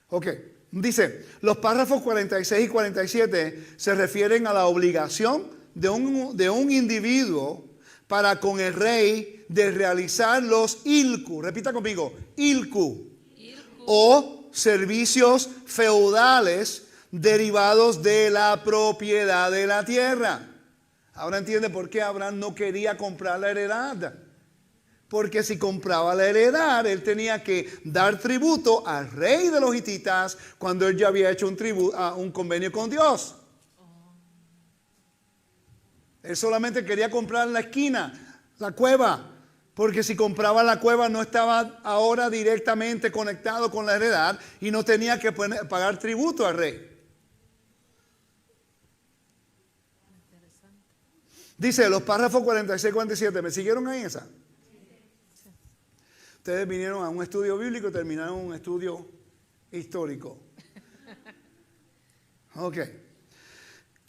Ok, dice, los párrafos 46 y 47 se refieren a la obligación de un individuo para con el rey de realizar los ilku. Repita conmigo, ilku. O servicios feudales derivados de la propiedad de la tierra. Ahora entiende por qué Abraham no quería comprar la heredad. Porque si compraba la heredad, él tenía que dar tributo al rey de los hititas cuando él ya había hecho un convenio con Dios. Él solamente quería comprar la esquina, la cueva. Porque si compraba la cueva no estaba ahora directamente conectado con la heredad y no tenía que pagar tributo al rey. Dice los párrafos 46 y 47, ¿me siguieron ahí esa? Ustedes vinieron a un estudio bíblico y terminaron un estudio histórico. Ok.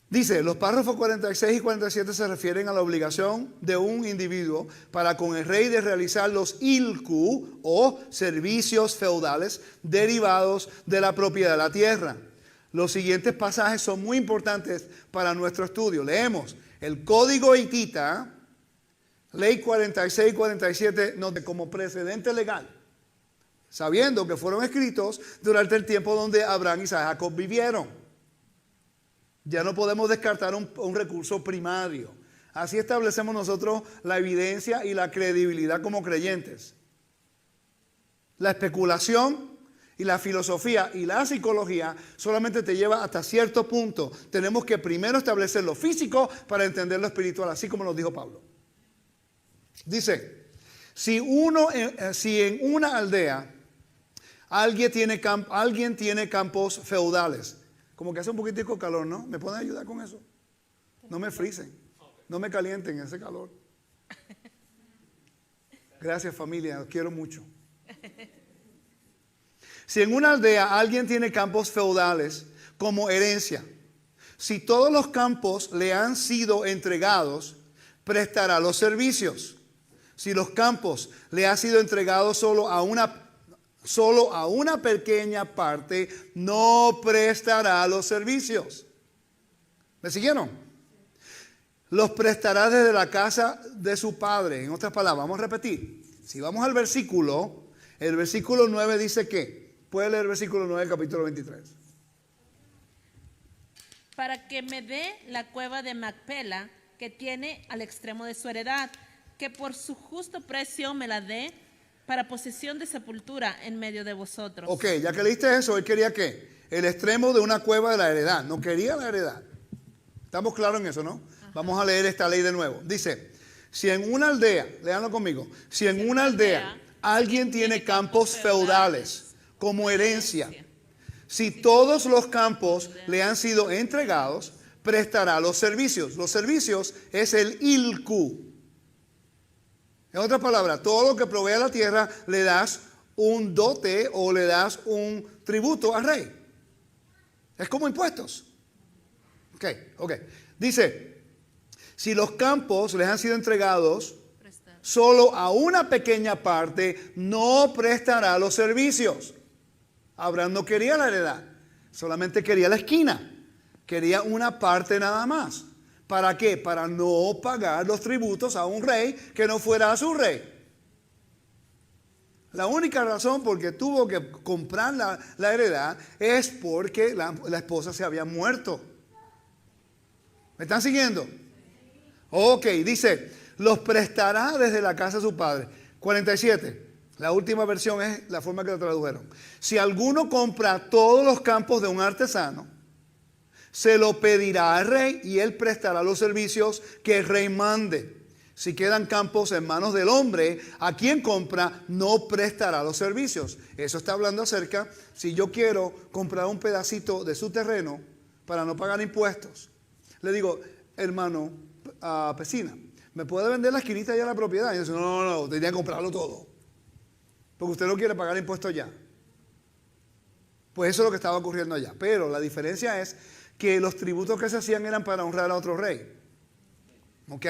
Dice, los párrafos 46 y 47 se refieren a la obligación de un individuo para con el rey de realizar los ilku o servicios feudales derivados de la propiedad de la tierra. Los siguientes pasajes son muy importantes para nuestro estudio. Leemos, el código hitita Ley 46 y 47 note como precedente legal, sabiendo que fueron escritos durante el tiempo donde Abraham, Isaac y Jacob vivieron. Ya no podemos descartar un recurso primario. Así establecemos nosotros la evidencia y la credibilidad como creyentes. La especulación y la filosofía y la psicología solamente te lleva hasta cierto punto. Tenemos que primero establecer lo físico para entender lo espiritual, así como nos dijo Pablo. Dice, si en una aldea alguien tiene campos feudales, como que hace un poquitico calor, ¿no? ¿Me pueden ayudar con eso? No me frisen, no me calienten ese calor. Gracias, familia, los quiero mucho. Si en una aldea alguien tiene campos feudales como herencia, si todos los campos le han sido entregados, prestará los servicios. Si los campos le han sido entregados solo a una pequeña parte, no prestará los servicios. ¿Me siguieron? Los prestará desde la casa de su padre. En otras palabras, vamos a repetir. Si vamos al versículo, el versículo 9 dice que, puede leer el versículo 9 del capítulo 23. Para que me dé la cueva de Macpela, que tiene al extremo de su heredad, que por su justo precio me la dé para posesión de sepultura en medio de vosotros. Ok, ya que leíste eso, él quería ¿qué? El extremo de una cueva de la heredad. No quería la heredad. ¿Estamos claros en eso, no? Ajá. Vamos a leer esta ley de nuevo. Dice, si en una aldea, léanlo conmigo, si en una aldea alguien tiene campos feudales como herencia, si todos los campos le han sido entregados, prestará los servicios. Los servicios es el ilku. En otras palabras, todo lo que provee la tierra le das un dote o le das un tributo al rey. Es como impuestos. Ok. Dice, si los campos les han sido entregados solo a una pequeña parte, no prestará los servicios. Abraham no quería la heredad, solamente quería la esquina. Quería una parte nada más. ¿Para qué? Para no pagar los tributos a un rey que no fuera a su rey. La única razón por que tuvo que comprar la heredad es porque la esposa se había muerto. ¿Me están siguiendo? Ok, dice, los prestará desde la casa de su padre. 47. La última versión es la forma que lo tradujeron. Si alguno compra todos los campos de un artesano, se lo pedirá al rey y él prestará los servicios que el rey mande. Si quedan campos en manos del hombre, a quien compra no prestará los servicios. Eso está hablando acerca, si yo quiero comprar un pedacito de su terreno para no pagar impuestos. Le digo, hermano Pesina, ¿me puede vender la esquinita ya la propiedad? Y dice, no, tenía que comprarlo todo. Porque usted no quiere pagar impuestos ya. Pues eso es lo que estaba ocurriendo allá. Pero la diferencia es que los tributos que se hacían eran para honrar a otro rey. ¿Ok?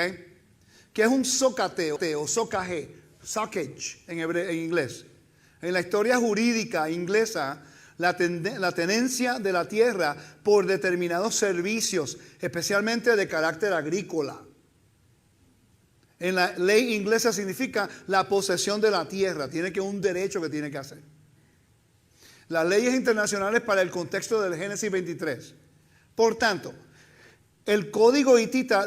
Que es un socateo, socaje, sockage en inglés. En la historia jurídica inglesa, la tenencia de la tierra por determinados servicios, especialmente de carácter agrícola. En la ley inglesa significa la posesión de la tierra. Tiene que un derecho que tiene que hacer. Las leyes internacionales para el contexto del Génesis 23. Por tanto, el código hitita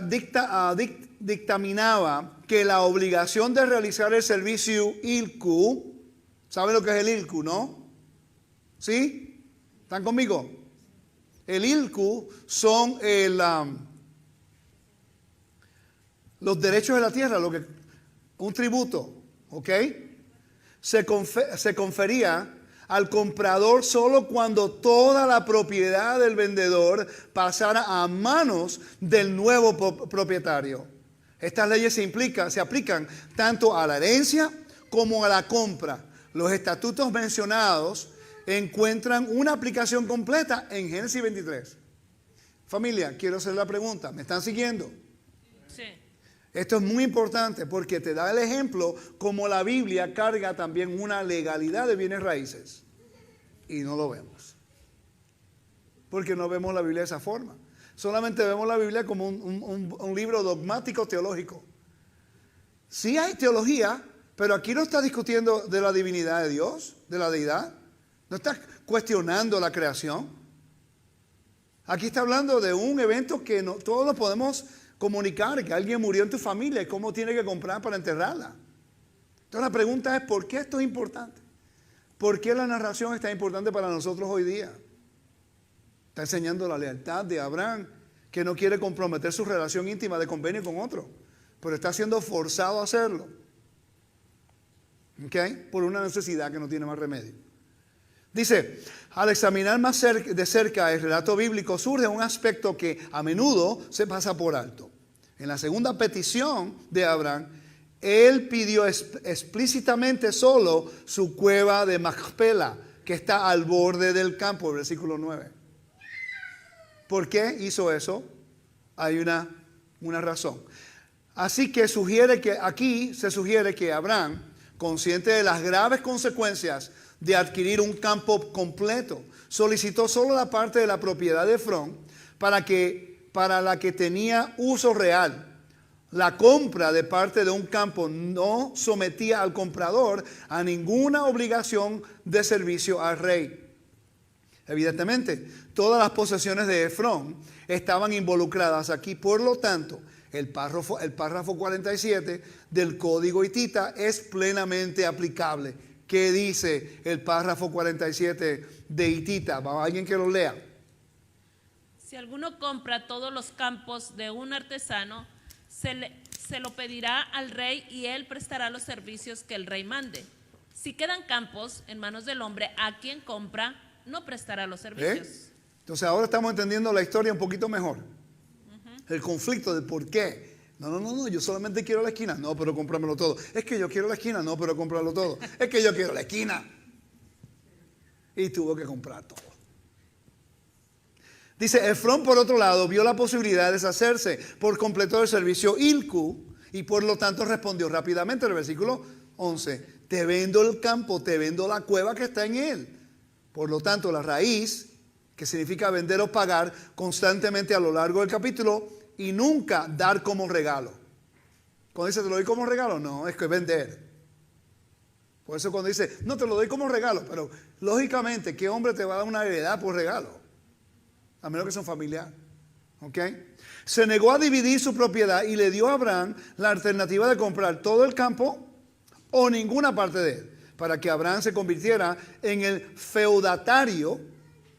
dictaminaba que la obligación de realizar el servicio ilku, ¿saben lo que es el ilku, no? ¿Sí? ¿Están conmigo? El ilku son los derechos de la tierra, un tributo, ¿ok? Se confería al comprador solo cuando toda la propiedad del vendedor pasara a manos del nuevo propietario. Estas leyes se aplican tanto a la herencia como a la compra. Los estatutos mencionados encuentran una aplicación completa en Génesis 23. Familia, quiero hacer la pregunta, ¿me están siguiendo? Sí. Esto es muy importante porque te da el ejemplo como la Biblia carga también una legalidad de bienes raíces. Y no lo vemos. Porque no vemos la Biblia de esa forma. Solamente vemos la Biblia como un libro dogmático teológico. Sí hay teología, pero aquí no está discutiendo de la divinidad de Dios, de la deidad. No está cuestionando la creación. Aquí está hablando de un evento que todos lo podemos comunicar, que alguien murió en tu familia y cómo tiene que comprar para enterrarla. Entonces la pregunta es, ¿por qué esto es importante? ¿Por qué la narración está importante para nosotros hoy día? Está enseñando la lealtad de Abraham, que no quiere comprometer su relación íntima de convenio con otro, pero está siendo forzado a hacerlo. ¿Ok? Por una necesidad que no tiene más remedio. Dice, al examinar más de cerca el relato bíblico surge un aspecto que a menudo se pasa por alto. En la segunda petición de Abraham, él pidió explícitamente solo su cueva de Macpela, que está al borde del campo, el versículo 9. ¿Por qué hizo eso? Hay una razón. Así que aquí se sugiere que Abraham, consciente de las graves consecuencias de adquirir un campo completo, solicitó solo la parte de la propiedad de Efrón para la que tenía uso real. La compra de parte de un campo no sometía al comprador a ninguna obligación de servicio al rey. Evidentemente, todas las posesiones de Efrón estaban involucradas aquí. Por lo tanto, el párrafo 47 del Código hitita es plenamente aplicable. ¿Qué dice el párrafo 47 de hitita? ¿Alguien que lo lea? Si alguno compra todos los campos de un artesano, se lo pedirá al rey y él prestará los servicios que el rey mande. Si quedan campos en manos del hombre a quien compra, no prestará los servicios. Entonces ahora estamos entendiendo la historia un poquito mejor. El conflicto de por qué. No, yo solamente quiero la esquina. No, pero cómpramelo todo. Es que yo quiero la esquina. No, pero cómpralo todo. Es que yo quiero la esquina. Y tuvo que comprar todo. Dice, Efrón por otro lado vio la posibilidad de deshacerse por completo del servicio Ilcu y por lo tanto respondió rápidamente en el versículo 11, te vendo el campo, te vendo la cueva que está en él. Por lo tanto, la raíz, que significa vender o pagar constantemente a lo largo del capítulo y nunca dar como regalo. Cuando dice te lo doy como regalo, no, es que es vender. Por eso cuando dice no te lo doy como regalo, pero lógicamente, ¿qué hombre te va a dar una heredad por regalo? A menos que sea un familiar. ¿Ok? Se negó a dividir su propiedad y le dio a Abraham la alternativa de comprar todo el campo o ninguna parte de él, para que Abraham se convirtiera en el feudatario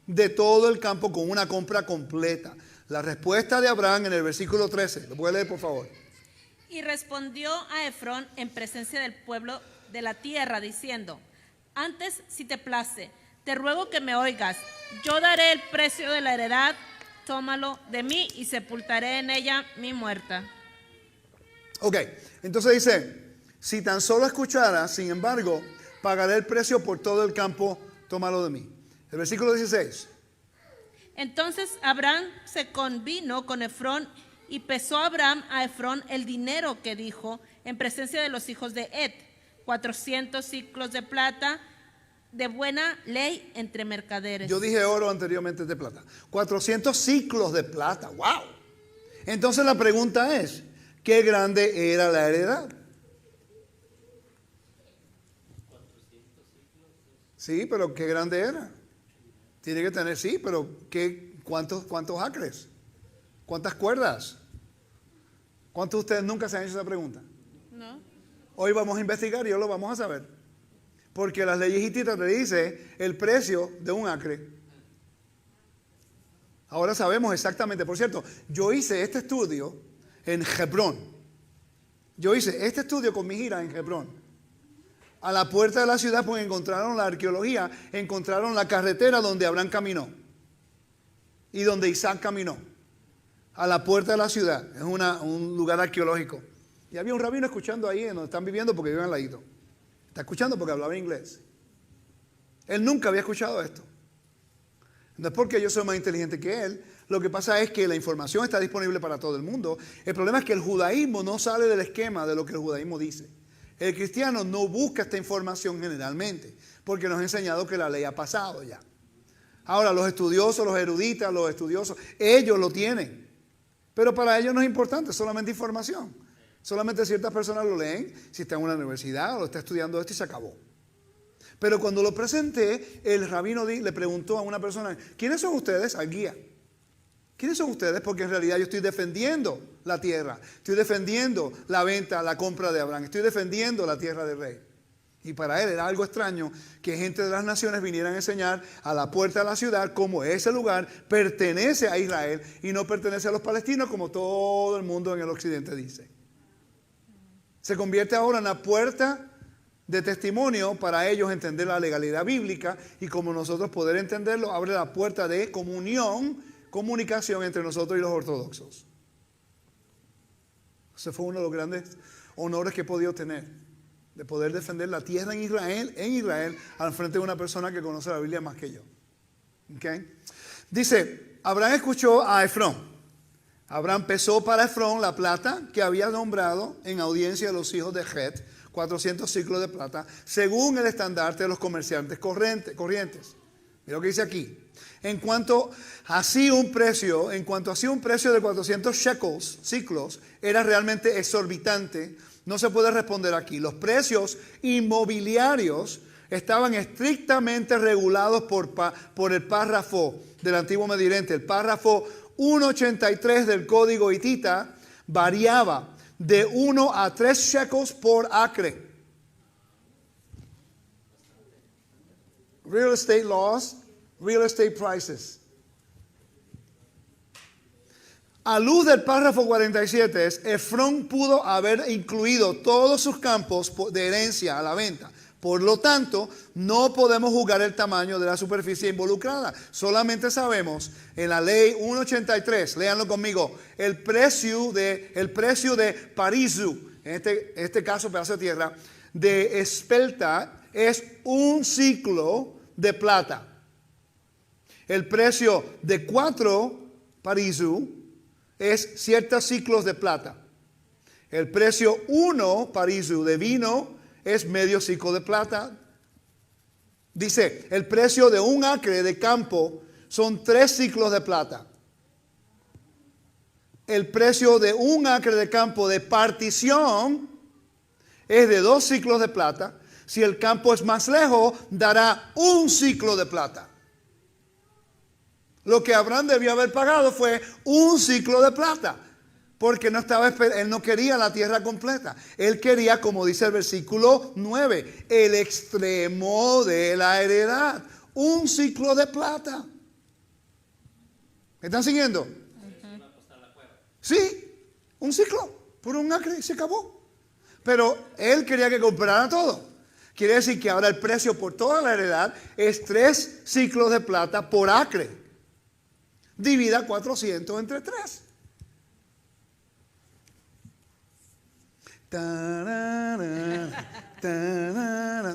de todo el campo con una compra completa. La respuesta de Abraham en el versículo 13, ¿lo puede leer por favor? Y respondió a Efrón en presencia del pueblo de la tierra, diciendo, antes, si te place, te ruego que me oigas, yo daré el precio de la heredad, tómalo de mí y sepultaré en ella mi muerta. Ok, entonces dice, si tan solo escucharas, sin embargo, pagaré el precio por todo el campo, tómalo de mí. El versículo 16. Entonces Abraham se convino con Efrón y pesó Abraham a Efrón el dinero que dijo en presencia de los hijos de Et, 400 ciclos de plata, de buena ley entre mercaderes. Yo dije oro anteriormente de plata. 400 ciclos de plata. ¡Wow! Entonces la pregunta es, ¿qué grande era la heredad? Sí, pero ¿qué grande era? Tiene que tener, sí, pero ¿cuántos acres? ¿Cuántas cuerdas? ¿Cuántos de ustedes nunca se han hecho esa pregunta? No. Hoy vamos a investigar y hoy lo vamos a saber. Porque las leyes hititas te dicen el precio de un acre. Ahora sabemos exactamente. Por cierto, yo hice este estudio en Hebrón. Yo hice este estudio con mi gira en Hebrón. A la puerta de la ciudad, pues encontraron la arqueología, encontraron la carretera donde Abraham caminó y donde Isaac caminó. A la puerta de la ciudad. Es un lugar arqueológico. Y había un rabino escuchando ahí donde están viviendo porque viven al ladito. Está escuchando porque hablaba inglés. Él nunca había escuchado esto. No es porque yo soy más inteligente que él. Lo que pasa es que la información está disponible para todo el mundo. El problema es que el judaísmo no sale del esquema de lo que el judaísmo dice. El cristiano no busca esta información generalmente, porque nos ha enseñado que la ley ha pasado ya. Ahora, los estudiosos, los eruditas, los estudiosos, ellos lo tienen. Pero para ellos no es importante, es solamente información. Solamente ciertas personas lo leen si está en una universidad o está estudiando esto y se acabó. Pero cuando lo presenté, el rabino le preguntó a una persona, ¿quiénes son ustedes? Al guía. ¿Quiénes son ustedes? Porque en realidad yo estoy defendiendo la tierra, estoy defendiendo la venta, la compra de Abraham, estoy defendiendo la tierra del rey. Y para él era algo extraño que gente de las naciones vinieran a enseñar a la puerta de la ciudad cómo ese lugar pertenece a Israel y no pertenece a los palestinos como todo el mundo en el occidente dice. Se convierte ahora en la puerta de testimonio para ellos entender la legalidad bíblica y como nosotros poder entenderlo, abre la puerta de comunicación entre nosotros y los ortodoxos. Ese fue uno de los grandes honores que he podido tener, de poder defender la tierra en Israel, al frente de una persona que conoce la Biblia más que yo. ¿Okay? Dice, Abraham escuchó a Efrón. Abraham pesó para Efrón la plata que había nombrado en audiencia de los hijos de Het, 400 ciclos de plata, según el estandarte de los comerciantes corrientes. Mira lo que dice aquí. En cuanto hacía un precio de 400 ciclos, era realmente exorbitante. No se puede responder aquí. Los precios inmobiliarios estaban estrictamente regulados por el párrafo del Antiguo Medio Oriente. El párrafo 183 del Código Hitita variaba de 1 a 3 shekels por acre. Real estate laws, real estate prices. A luz del párrafo 47, Efrón pudo haber incluido todos sus campos de herencia a la venta. Por lo tanto, no podemos juzgar el tamaño de la superficie involucrada. Solamente sabemos en la ley 183, léanlo conmigo, el precio de Parisu, en este caso pedazo de tierra, de espelta es 1 ciclo de plata. El precio de 4 Parisu es ciertos ciclos de plata. El precio 1 Parisu de vino es medio ciclo de plata. Dice, el precio de 1 acre de campo son 3 ciclos de plata. El precio de 1 acre de campo de partición es de 2 ciclos de plata. Si el campo es más lejos, dará 1 ciclo de plata. Lo que Abraham debió haber pagado fue 1 ciclo de plata. Porque él no quería la tierra completa. Él quería, como dice el versículo 9, el extremo de la heredad. 1 ciclo de plata. ¿Me están siguiendo? Uh-huh. Sí, 1 ciclo por 1 acre y se acabó. Pero él quería que comprara todo. Quiere decir que ahora el precio por toda la heredad es 3 ciclos de plata por acre. Divida 400 entre 3.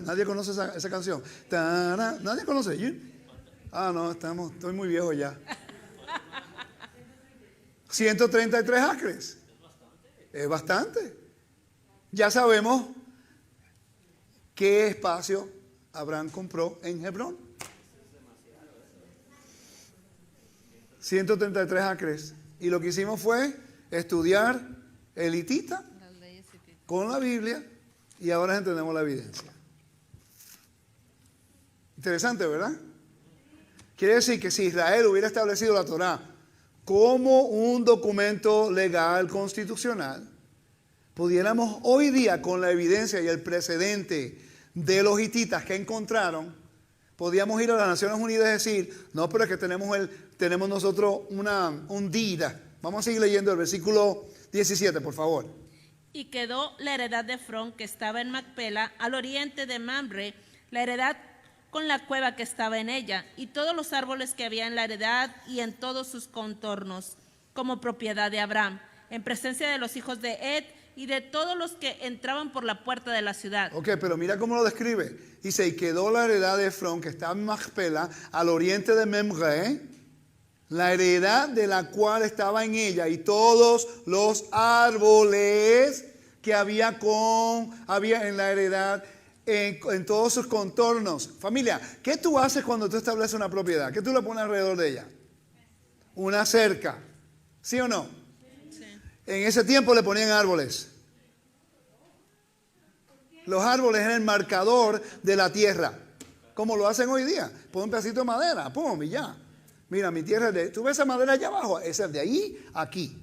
Nadie conoce esa canción. Nadie conoce. No, estoy muy viejo ya. 133 acres. Es bastante. Ya sabemos qué espacio Abraham compró en Hebrón. 133 acres. Y lo que hicimos fue estudiar el hitita con la Biblia y ahora entendemos la evidencia. Interesante, ¿verdad? Quiere decir que si Israel hubiera establecido la Torá como un documento legal constitucional, pudiéramos hoy día con la evidencia y el precedente de los hititas que encontraron, podíamos ir a las Naciones Unidas y decir, no, pero es que tenemos nosotros un dida. Vamos a seguir leyendo el versículo 17, por favor. Y quedó la heredad de Efrón, que estaba en Macpela, al oriente de Mamre, la heredad con la cueva que estaba en ella, y todos los árboles que había en la heredad y en todos sus contornos, como propiedad de Abraham, en presencia de los hijos de Ed y de todos los que entraban por la puerta de la ciudad. Ok, pero mira cómo lo describe. Dice, y quedó la heredad de Efrón, que estaba en Macpela, al oriente de Mamre, la heredad de la cual estaba en ella y todos los árboles que había en la heredad en todos sus contornos. Familia, ¿qué tú haces cuando tú estableces una propiedad? ¿Qué tú le pones alrededor de ella? Una cerca. ¿Sí o no? Sí. En ese tiempo le ponían árboles. Los árboles eran el marcador de la tierra. Como lo hacen hoy día. Pon un pedacito de madera, pum, y ya. Mira, mi tierra es de... ¿Tú ves esa madera allá abajo? Esa es de ahí a aquí.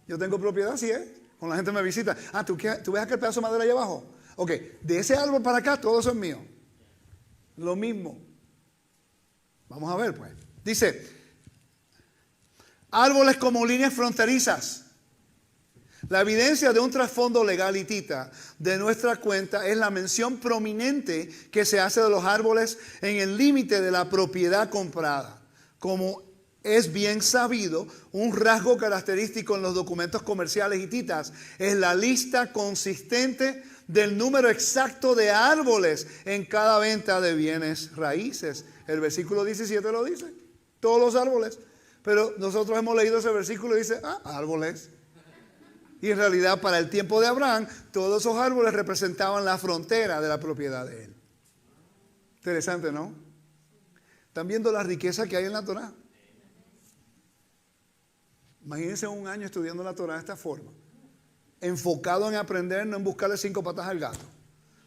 Yo tengo propiedad, así es. Cuando la gente me visita. Ah, ¿tú ves aquel pedazo de madera allá abajo? Ok, de ese árbol para acá, todo eso es mío. Lo mismo. Vamos a ver, pues. Dice, árboles como líneas fronterizas. La evidencia de un trasfondo legal hitita de nuestra cuenta es la mención prominente que se hace de los árboles en el límite de la propiedad comprada. Como es bien sabido, un rasgo característico en los documentos comerciales hititas es la lista consistente del número exacto de árboles en cada venta de bienes raíces. El versículo 17 lo dice, todos los árboles. Pero nosotros hemos leído ese versículo y dice, árboles. Y en realidad para el tiempo de Abraham, todos esos árboles representaban la frontera de la propiedad de él. Interesante, ¿no? ¿Están viendo la riqueza que hay en la Torá? Imagínense un año estudiando la Torá de esta forma. Enfocado en aprender, no en buscarle 5 patas al gato.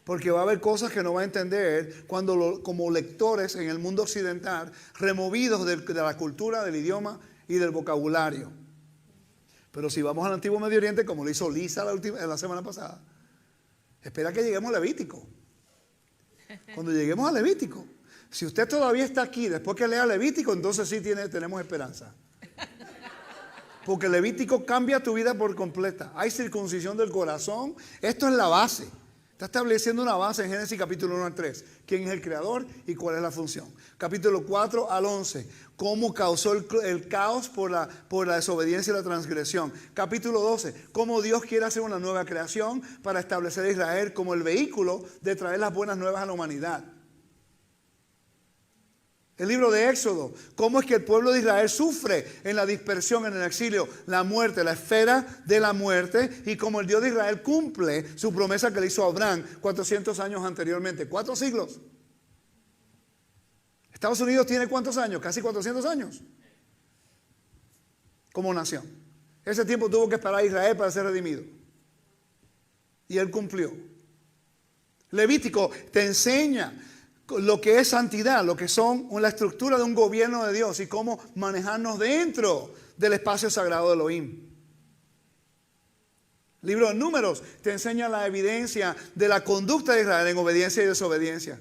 Porque va a haber cosas que no va a entender cuando como lectores en el mundo occidental, removidos de la cultura, del idioma y del vocabulario. Pero si vamos al Antiguo Medio Oriente, como lo hizo Lisa la semana pasada, espera que lleguemos a Levítico. Cuando lleguemos a Levítico, si usted todavía está aquí después que lea Levítico, entonces sí tenemos esperanza. Porque Levítico cambia tu vida por completa. Hay circuncisión del corazón. Esto es la base. Está estableciendo una base en Génesis capítulo 1 al 3. ¿Quién es el creador y cuál es la función? Capítulo 4 al 11. Cómo causó el caos por la desobediencia y la transgresión. Capítulo 12. Cómo Dios quiere hacer una nueva creación para establecer a Israel como el vehículo de traer las buenas nuevas a la humanidad. El libro de Éxodo, cómo es que el pueblo de Israel sufre en la dispersión, en el exilio, la muerte, la esfera de la muerte, y cómo el Dios de Israel cumple su promesa que le hizo a Abraham 400 años anteriormente, 4 siglos. Estados Unidos tiene ¿cuántos años? Casi 400 años como nación. Ese tiempo tuvo que esperar a Israel para ser redimido. Y él cumplió. Levítico te enseña lo que es santidad, lo que son la estructura de un gobierno de Dios y cómo manejarnos dentro del espacio sagrado de Elohim. El libro de Números te enseña la evidencia de la conducta de Israel en obediencia y desobediencia.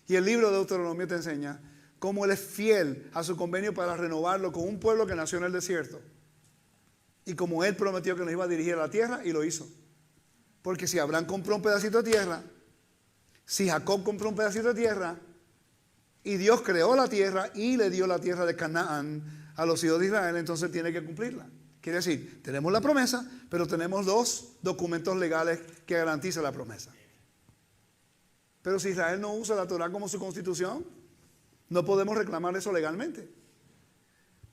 Y el libro de Deuteronomio te enseña cómo él es fiel a su convenio para renovarlo con un pueblo que nació en el desierto. Y como él prometió que nos iba a dirigir a la tierra, y lo hizo. Porque si Abraham compró un pedacito de tierra, si Jacob compró un pedacito de tierra y Dios creó la tierra y le dio la tierra de Canaán a los hijos de Israel, entonces tiene que cumplirla. Quiere decir, tenemos la promesa, pero tenemos 2 documentos legales que garantizan la promesa. Pero si Israel no usa la Torá como su constitución, no podemos reclamar eso legalmente.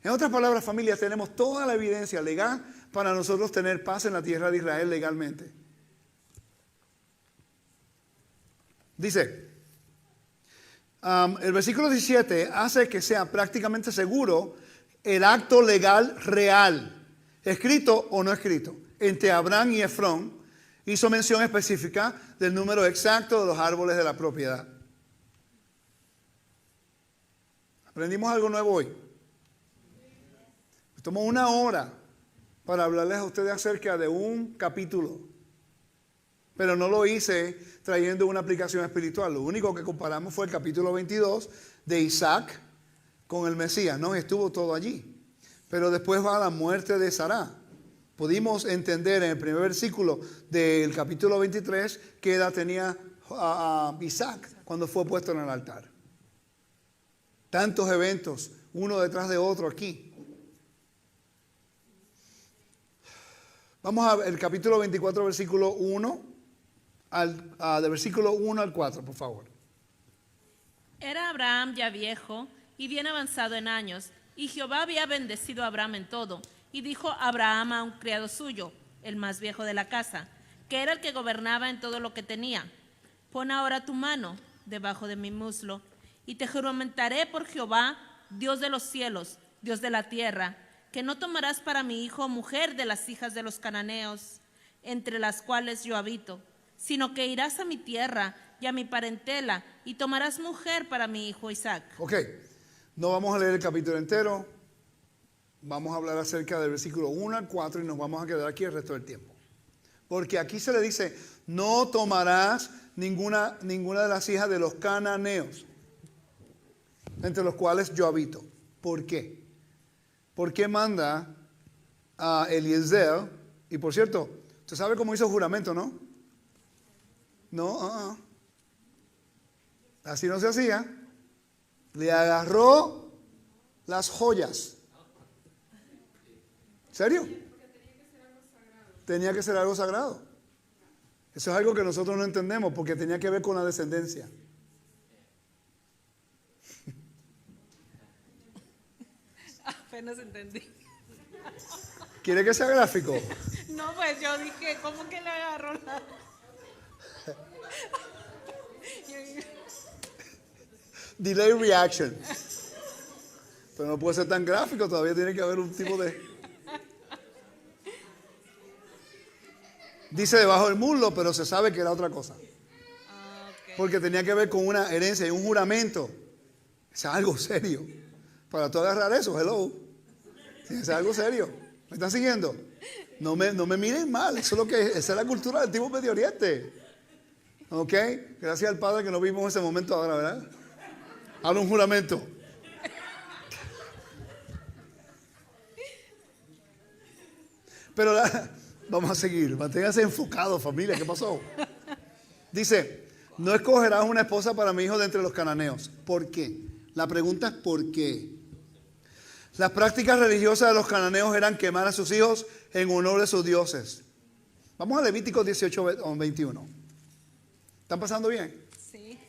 En otras palabras, familias, tenemos toda la evidencia legal para nosotros tener paz en la tierra de Israel legalmente. Dice, el versículo 17 hace que sea prácticamente seguro el acto legal real, escrito o no escrito, entre Abraham y Efrón. Hizo mención específica del número exacto de los árboles de la propiedad. ¿Aprendimos algo nuevo hoy? Me tomó 1 hora para hablarles a ustedes acerca de un capítulo. Pero no lo hice trayendo una aplicación espiritual. Lo único que comparamos fue el capítulo 22 de Isaac con el Mesías, ¿no? Estuvo todo allí. Pero después va la muerte de Sará. Pudimos entender en el primer versículo del capítulo 23 qué edad tenía Isaac cuando fue puesto en el altar. Tantos eventos, uno detrás de otro aquí. Vamos a ver el capítulo 24, versículo 1. De versículo 1 al 4, por favor. Era Abraham ya viejo y bien avanzado en años, y Jehová había bendecido a Abraham en todo. Y dijo Abraham a un criado suyo, el más viejo de la casa, que era el que gobernaba en todo lo que tenía: pon ahora tu mano debajo de mi muslo, y te juramentaré por Jehová, Dios de los cielos, Dios de la tierra, que no tomarás para mi hijo mujer de las hijas de los cananeos, entre las cuales yo habito, sino que irás a mi tierra y a mi parentela, y tomarás mujer para mi hijo Isaac. Ok, no vamos a leer el capítulo entero. Vamos a hablar acerca del versículo 1 al 4 y nos vamos a quedar aquí el resto del tiempo. Porque aquí se le dice, no tomarás ninguna de las hijas de los cananeos, entre los cuales yo habito. ¿Por qué? ¿Por qué manda a Eliezer? Y por cierto, usted sabe cómo hizo el juramento, ¿no? No, así no se hacía. Le agarró las joyas. ¿En serio? Tenía que ser algo sagrado. Eso es algo que nosotros no entendemos porque tenía que ver con la descendencia. Apenas entendí. ¿Quiere que sea gráfico? No, pues yo dije, ¿cómo que le agarró la...? Delay reaction. Pero no puede ser tan gráfico, todavía tiene que haber un tipo de... Dice debajo del muslo, pero se sabe que era otra cosa. Okay. Porque tenía que ver con una herencia y un juramento. Es algo serio. Para tú agarrar eso, hello. Es algo serio. ¿Me están siguiendo? No me miren mal, eso es lo que esa es la cultura del tipo Medio Oriente. ¿Ok? Gracias al Padre que no vimos ese momento ahora, ¿verdad? Habla un juramento. Pero vamos a seguir. Manténgase enfocado, familia. ¿Qué pasó? Dice, no escogerás una esposa para mi hijo de entre los cananeos. ¿Por qué? La pregunta es ¿por qué? Las prácticas religiosas de los cananeos eran quemar a sus hijos en honor de sus dioses. Vamos a Levítico 18, 21. ¿Están pasando bien? Sí.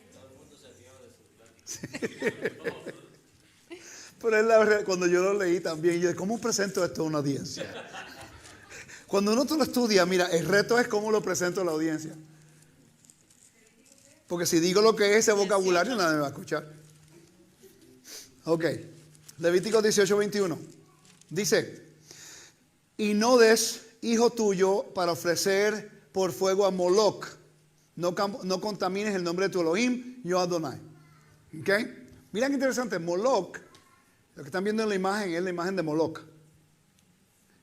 Pero es la verdad, cuando yo lo leí también, yo, ¿cómo presento esto a una audiencia? Cuando uno lo estudia, mira, el reto es cómo lo presento a la audiencia. Porque si digo lo que es ese vocabulario, nadie me va a escuchar. Ok, Levítico 18, 21. Dice, y no des hijo tuyo para ofrecer por fuego a Moloch. No contamines el nombre de tu Elohim, yo Adonai. Ok, mira qué interesante, Moloch, lo que están viendo en la imagen es la imagen de Moloch.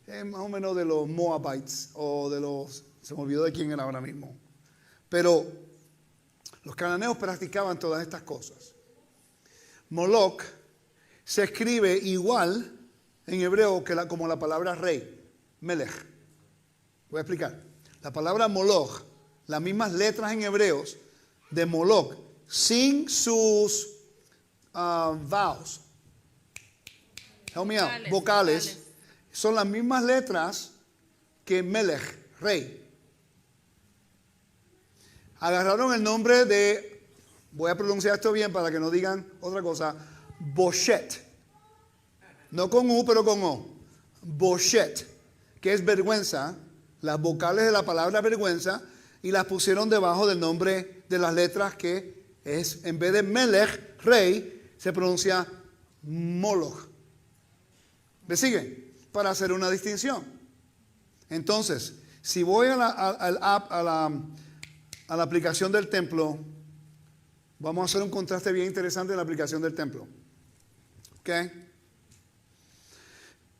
Es más o menos de los Moabites o de los, se me olvidó de quién era ahora mismo. Pero los cananeos practicaban todas estas cosas. Moloch se escribe igual en hebreo que como la palabra rey, Melech. Voy a explicar. La palabra Moloch, las mismas letras en hebreos de Moloch, sin sus vowels, help me out, vocales, son las mismas letras que Melech, rey. Agarraron el nombre de, voy a pronunciar esto bien para que no digan otra cosa, Boshet. No con U, pero con O. Boshet, que es vergüenza, las vocales de la palabra vergüenza, y las pusieron debajo del nombre de las letras que es, en vez de Melech, rey, se pronuncia Moloch. ¿Me sigue? Para hacer una distinción. Entonces, si voy a la aplicación del templo, vamos a hacer un contraste bien interesante en la aplicación del templo. ¿Ok?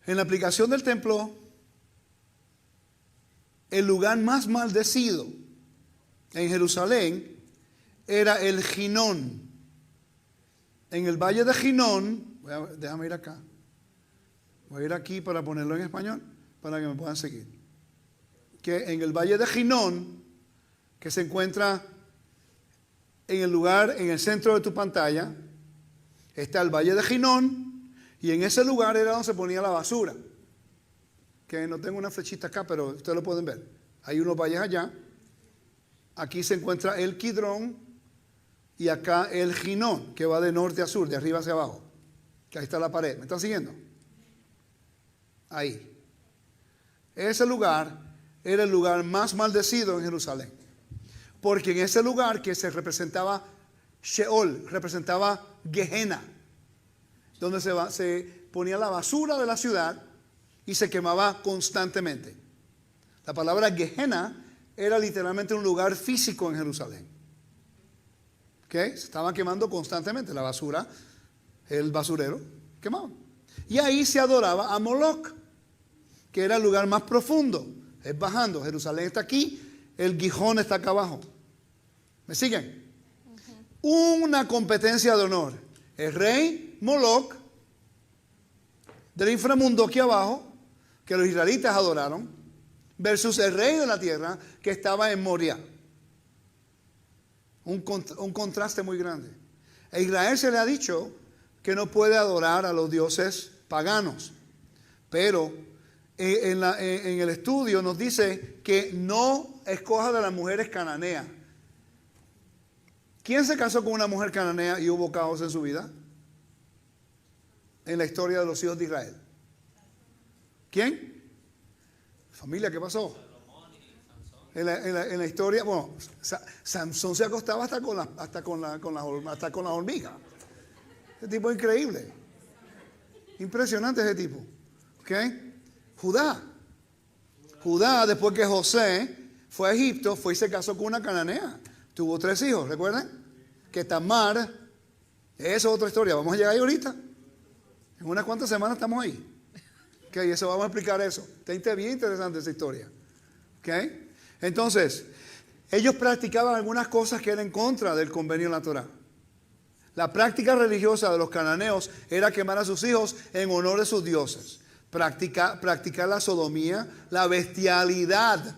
En la aplicación del templo, el lugar más maldecido en Jerusalén era el Ginón. En el valle de Ginón, déjame ir acá. Voy a ir aquí para ponerlo en español, para que me puedan seguir. Que en el valle de Ginón, que se encuentra en el lugar, en el centro de tu pantalla, está el valle de Ginón, y en ese lugar era donde se ponía la basura. Que no tengo una flechita acá, pero ustedes lo pueden ver. Hay unos valles allá. Aquí se encuentra el Kidrón y acá el Ginón, que va de norte a sur, de arriba hacia abajo. Que ahí está la pared. ¿Me están siguiendo? Ahí. Ese lugar era el lugar más maldecido en Jerusalén. Porque en ese lugar que se representaba Sheol, representaba Gehenna, donde se ponía la basura de la ciudad y se quemaba constantemente. La palabra Gehenna era literalmente un lugar físico en Jerusalén. ¿Ok? Se estaban quemando constantemente la basura, el basurero quemaba. Y ahí se adoraba a Moloch, que era el lugar más profundo. Es bajando, Jerusalén está aquí, el Gijón está acá abajo. ¿Me siguen? Una competencia de honor. El rey Moloch del inframundo aquí abajo, que los israelitas adoraron, versus el rey de la tierra que estaba en Moria. Un contraste muy grande. A Israel se le ha dicho que no puede adorar a los dioses paganos, pero en el estudio nos dice que no escoja de las mujeres cananeas. ¿Quién se casó con una mujer cananea y hubo caos en su vida? En la historia de los hijos de Israel. ¿Quién? Familia, ¿qué pasó? En la historia, bueno, Sansón se acostaba hasta con las hormigas. Ese tipo es increíble. Impresionante ese tipo. ¿Ok? Judá, después que José fue a Egipto, fue y se casó con una cananea. Tuvo 3 hijos, ¿recuerdan? Que Tamar, eso es otra historia. Vamos a llegar ahí ahorita. En unas cuantas semanas estamos ahí. Ok, eso vamos a explicar eso. Está bien interesante esa historia. Ok. Entonces, ellos practicaban algunas cosas que eran en contra del convenio en la Torá. La práctica religiosa de los cananeos era quemar a sus hijos en honor de sus dioses. Practicar la sodomía, la bestialidad.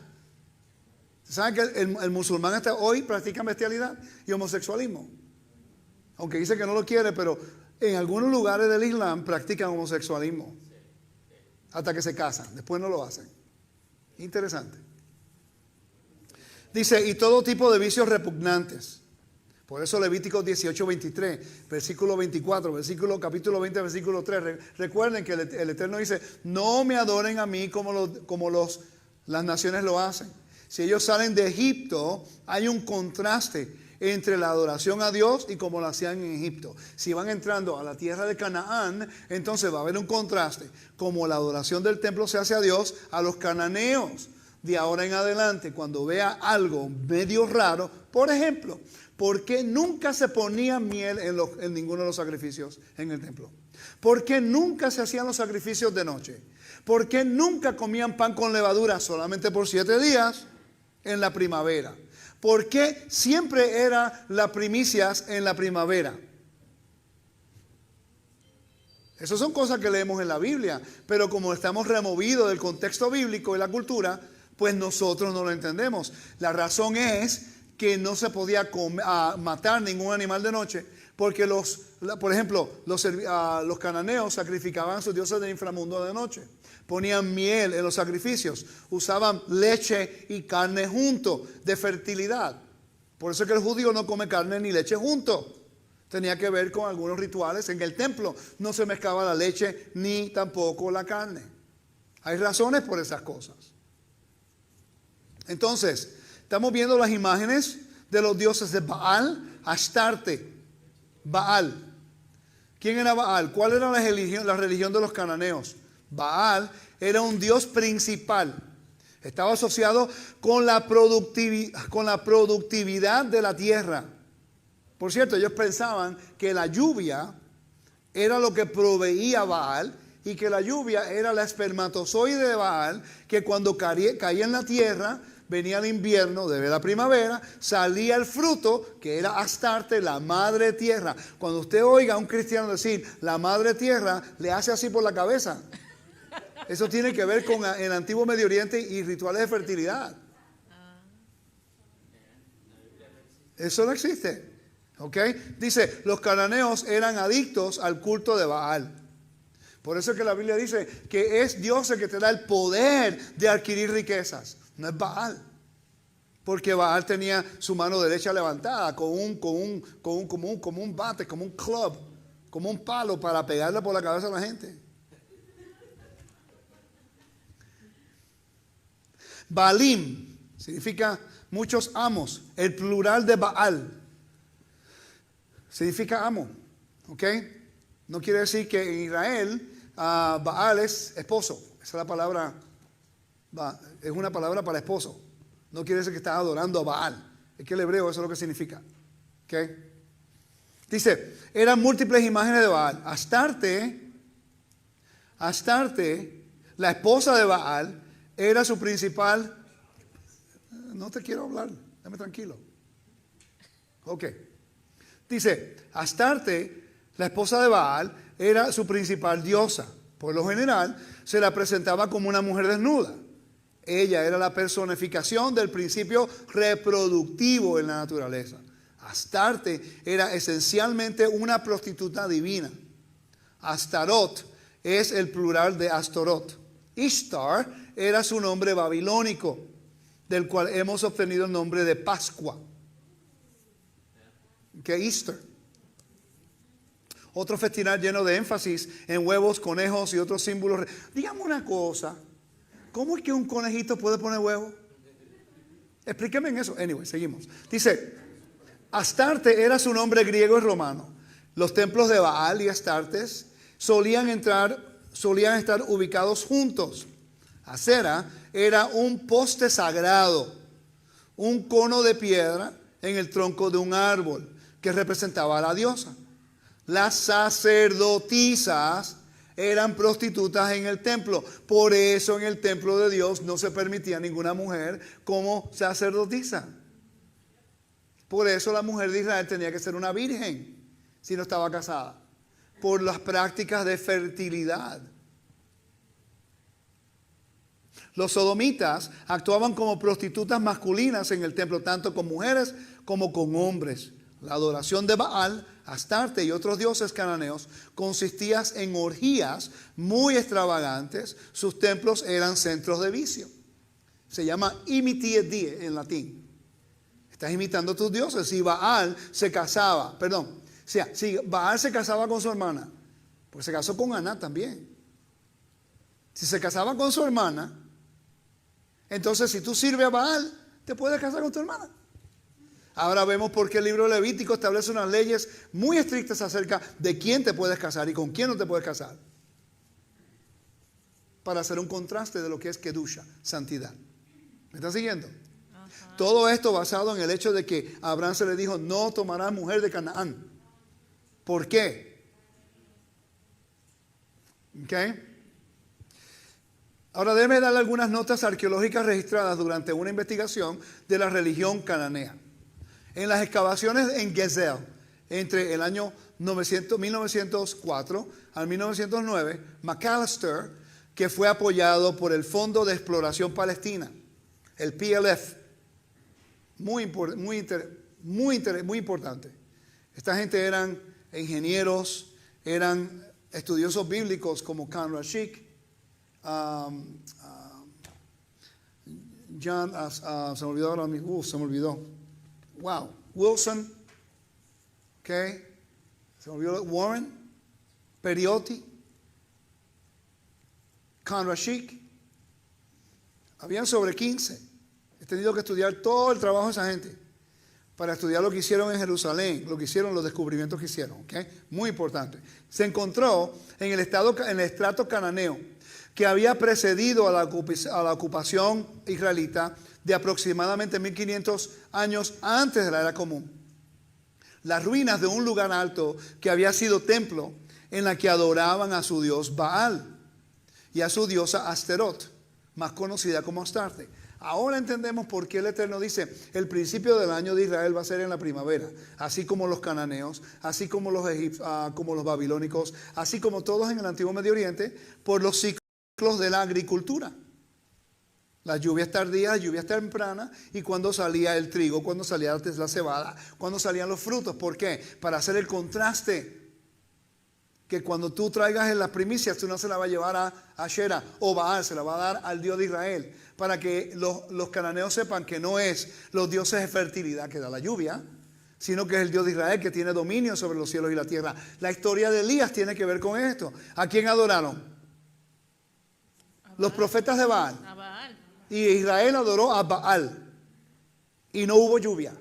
¿Saben que el musulmán hasta hoy practica bestialidad y homosexualismo? Aunque dice que no lo quiere, pero en algunos lugares del Islam practican homosexualismo. Hasta que se casan, después no lo hacen. Interesante. Dice, y todo tipo de vicios repugnantes. Por eso Levítico 18:23, versículo 24, capítulo 20, versículo 3. Recuerden que el Eterno dice, no me adoren a mí como las naciones lo hacen. Si ellos salen de Egipto, hay un contraste entre la adoración a Dios y como lo hacían en Egipto. Si van entrando a la tierra de Canaán, entonces va a haber un contraste. Como la adoración del templo se hace a Dios, a los cananeos. De ahora en adelante, cuando vea algo medio raro, por ejemplo, ¿por qué nunca se ponía miel en ninguno de los sacrificios en el templo? ¿Por qué nunca se hacían los sacrificios de noche? ¿Por qué nunca comían pan con levadura solamente por 7 días en la primavera? ¿Por qué siempre era las primicias en la primavera? Esas son cosas que leemos en la Biblia, pero como estamos removidos del contexto bíblico y la cultura, pues nosotros no lo entendemos. La razón es que no se podía matar ningún animal de noche, porque por ejemplo, los cananeos sacrificaban a sus dioses del inframundo de noche. Ponían miel en los sacrificios, usaban leche y carne junto, de fertilidad. Por eso es que el judío no come carne ni leche junto. Tenía que ver con algunos rituales. En el templo no se mezclaba la leche ni tampoco la carne. Hay razones por esas cosas. Entonces, estamos viendo las imágenes de los dioses de Baal, Astarte, Baal. ¿Quién era Baal? ¿Cuál era la religión de los cananeos? Baal era un dios principal. Estaba asociado con la productividad de la tierra. Por cierto, ellos pensaban que la lluvia era lo que proveía Baal y que la lluvia era la espermatozoide de Baal, que cuando caía en la tierra, venía el invierno, de la primavera, salía el fruto, que era Astarte, la madre tierra. Cuando usted oiga a un cristiano decir la madre tierra, le hace así por la cabeza. Eso tiene que ver con el antiguo Medio Oriente y rituales de fertilidad. Eso no existe. ¿Ok? Dice, los cananeos eran adictos al culto de Baal. Por eso es que la Biblia dice que es Dios el que te da el poder de adquirir riquezas. No es Baal. Porque Baal tenía su mano derecha levantada como un bate, como un club, como un palo para pegarle por la cabeza a la gente. Baalim significa muchos amos. El plural de Baal significa amo. ¿Ok? No quiere decir que en Israel Baal es esposo. Esa es la palabra, es una palabra para esposo. No quiere decir que estás adorando a Baal. Es que el hebreo eso es lo que significa. ¿Okay? Dice, eran múltiples imágenes de Baal. Astarte, la esposa de Baal, era su principal. No te quiero hablar, dame tranquilo. Ok. Dice, Astarte, la esposa de Baal, era su principal diosa. Por lo general, se la presentaba como una mujer desnuda. Ella era la personificación del principio reproductivo en la naturaleza. Astarte era esencialmente una prostituta divina. Astarot es el plural de Astorot. Ishtar era su nombre babilónico, del cual hemos obtenido el nombre de Pascua. Que Easter. Otro festival lleno de énfasis en huevos, conejos y otros símbolos. Dígame una cosa. ¿Cómo es que un conejito puede poner huevo? Explíqueme en eso. Anyway, seguimos. Dice, Astarte era su nombre griego y romano. Los templos de Baal y Astartes solían estar ubicados juntos. Acera era un poste sagrado, un cono de piedra en el tronco de un árbol que representaba a la diosa. Las sacerdotisas eran prostitutas en el templo. Por eso en el templo de Dios no se permitía ninguna mujer como sacerdotisa. Por eso la mujer de Israel tenía que ser una virgen si no estaba casada. Por las prácticas de fertilidad. Los sodomitas actuaban como prostitutas masculinas en el templo, tanto con mujeres como con hombres. La adoración de Baal, Astarte y otros dioses cananeos consistía en orgías muy extravagantes. Sus templos eran centros de vicio. Se llama imitie die en latín. Estás imitando a tus dioses. Si Baal se casaba, si Baal se casaba con su hermana, pues se casó con Aná también. Si se casaba con su hermana, entonces si tú sirves a Baal, te puedes casar con tu hermana. Ahora vemos por qué el libro Levítico establece unas leyes muy estrictas acerca de quién te puedes casar y con quién no te puedes casar. Para hacer un contraste de lo que es Kedusha, santidad. ¿Me están siguiendo? Ajá. Todo esto basado en el hecho de que a Abraham se le dijo, no tomarás mujer de Canaán. ¿Por qué? ¿Ok? Ahora déjeme darle algunas notas arqueológicas registradas durante una investigación de la religión cananea. En las excavaciones en Gezer, entre el año 1904 al 1909, McAllister, que fue apoyado por el Fondo de Exploración Palestina, el PLF, muy importante. Esta gente eran ingenieros, eran estudiosos bíblicos como Khan Rashid, se me olvidó ahora mismo, se me olvidó. Wow, Wilson, okay, se me olvidó, Warren, Periotti, Khan Rashid, habían sobre 15. He tenido que estudiar todo el trabajo de esa gente para estudiar lo que hicieron en Jerusalén, lo que hicieron, los descubrimientos que hicieron, okay, muy importante. Se encontró en el estrato cananeo que había precedido a la ocupación israelita de aproximadamente 1500 años antes de la era común. Las ruinas de un lugar alto que había sido templo en la que adoraban a su dios Baal y a su diosa Asterot, más conocida como Astarte. Ahora entendemos por qué el Eterno dice, el principio del año de Israel va a ser en la primavera, así como los cananeos, así como los como los babilónicos, así como todos en el antiguo Medio Oriente, por los ciclos de la agricultura. Las lluvias tardías, las lluvias tempranas y cuando salía el trigo, cuando salía la cebada, cuando salían los frutos. ¿Por qué? Para hacer el contraste. Que cuando tú traigas en las primicias, tú no se la vas a llevar a Asherah o Baal, se la va a dar al Dios de Israel. Para que los cananeos sepan que no es los dioses de fertilidad que da la lluvia, sino que es el Dios de Israel que tiene dominio sobre los cielos y la tierra. La historia de Elías tiene que ver con esto. ¿A quién adoraron? Los profetas de Baal. A Baal. Y Israel adoró a Baal. Y no hubo lluvia.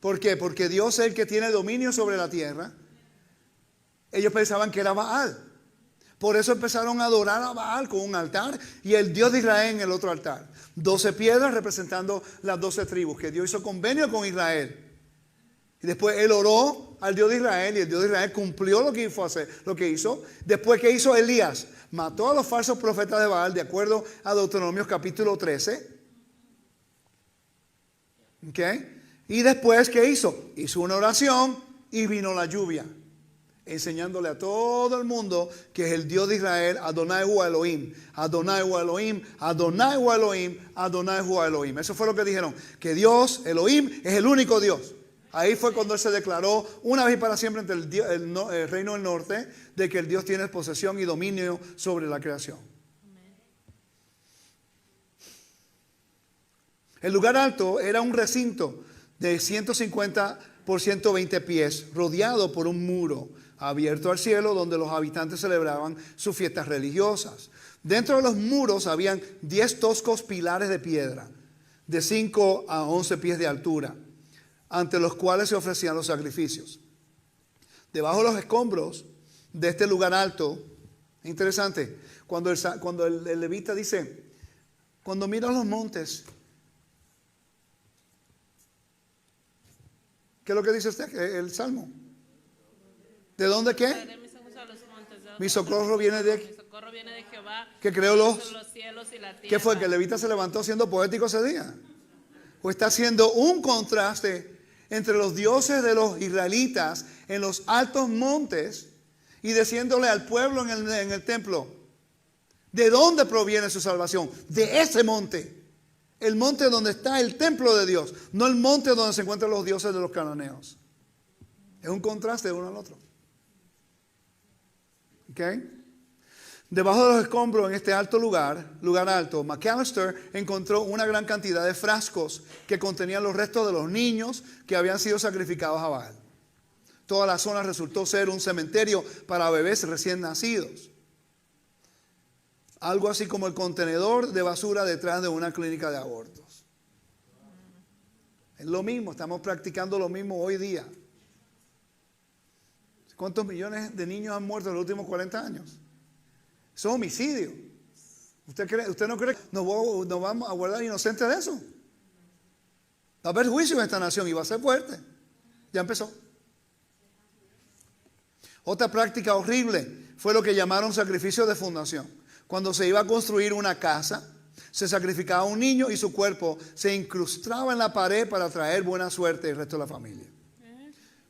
¿Por qué? Porque Dios es el que tiene dominio sobre la tierra. Ellos pensaban que era Baal. Por eso empezaron a adorar a Baal con un altar y el Dios de Israel en el otro altar. 12 piedras representando las 12 tribus, que Dios hizo convenio con Israel. Y después él oró al Dios de Israel y el Dios de Israel cumplió lo que hizo. Después, ¿qué hizo Elías? Mató a los falsos profetas de Baal de acuerdo a Deuteronomio capítulo 13. ¿Ok? Y después, ¿qué hizo? Hizo una oración y vino la lluvia, enseñándole a todo el mundo que es el Dios de Israel, Adonai Hu Elohim, Adonai Hu Elohim, Adonai Hu Elohim, Adonai Hu Elohim. Eso fue lo que dijeron, que Dios, Elohim, es el único Dios. Ahí fue cuando él se declaró una vez y para siempre entre el reino del norte, de que el Dios tiene posesión y dominio sobre la creación. El lugar alto era un recinto de 150 por 120 pies, rodeado por un muro abierto al cielo, donde los habitantes celebraban sus fiestas religiosas. Dentro de los muros habían 10 toscos pilares de piedra, de 5 a 11 pies de altura, ante los cuales se ofrecían los sacrificios. Debajo de los escombros de este lugar alto, interesante, cuando el levita dice, cuando miras los montes, ¿qué es lo que dice el Salmo? ¿De dónde qué? Mi socorro viene de Jehová, que creó los cielos y la tierra. ¿Qué fue? ¿Que el levita se levantó siendo poético ese día? ¿O está haciendo un contraste entre los dioses de los israelitas en los altos montes y diciéndole al pueblo en el templo, ¿de dónde proviene su salvación? De ese monte. El monte donde está el templo de Dios, no el monte donde se encuentran los dioses de los cananeos. Es un contraste de uno al otro. ¿Ok? Debajo de los escombros en este alto lugar alto, McAllister encontró una gran cantidad de frascos que contenían los restos de los niños que habían sido sacrificados a Baal. Toda la zona resultó ser un cementerio para bebés recién nacidos. Algo así como el contenedor de basura detrás de una clínica de abortos. Es lo mismo, estamos practicando lo mismo hoy día. ¿Cuántos millones de niños han muerto en los últimos 40 años? Eso es homicidio. ¿Usted no cree que nos vamos a guardar inocentes de eso? Va a haber juicio en esta nación y va a ser fuerte. Ya empezó. Otra práctica horrible fue lo que llamaron sacrificio de fundación. Cuando se iba a construir una casa, se sacrificaba un niño y su cuerpo se incrustaba en la pared para traer buena suerte al resto de la familia.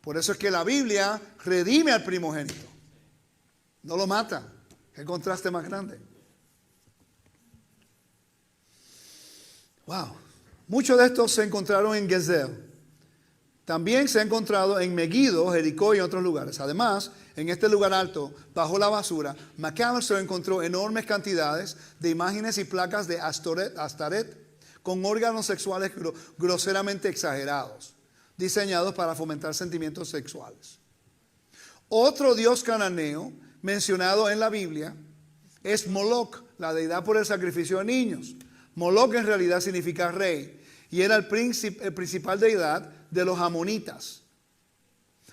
Por eso es que la Biblia redime al primogénito. No lo mata. Qué contraste más grande. Wow. Muchos de estos se encontraron en Gezer. También se ha encontrado en Megiddo, Jericó y otros lugares. Además, en este lugar alto, bajo la basura, McAllister encontró enormes cantidades de imágenes y placas de Astaret con órganos sexuales groseramente exagerados, diseñados para fomentar sentimientos sexuales. Otro dios cananeo mencionado en la Biblia es Moloch, la deidad por el sacrificio de niños. Moloch en realidad significa rey y era el principal deidad de los amonitas.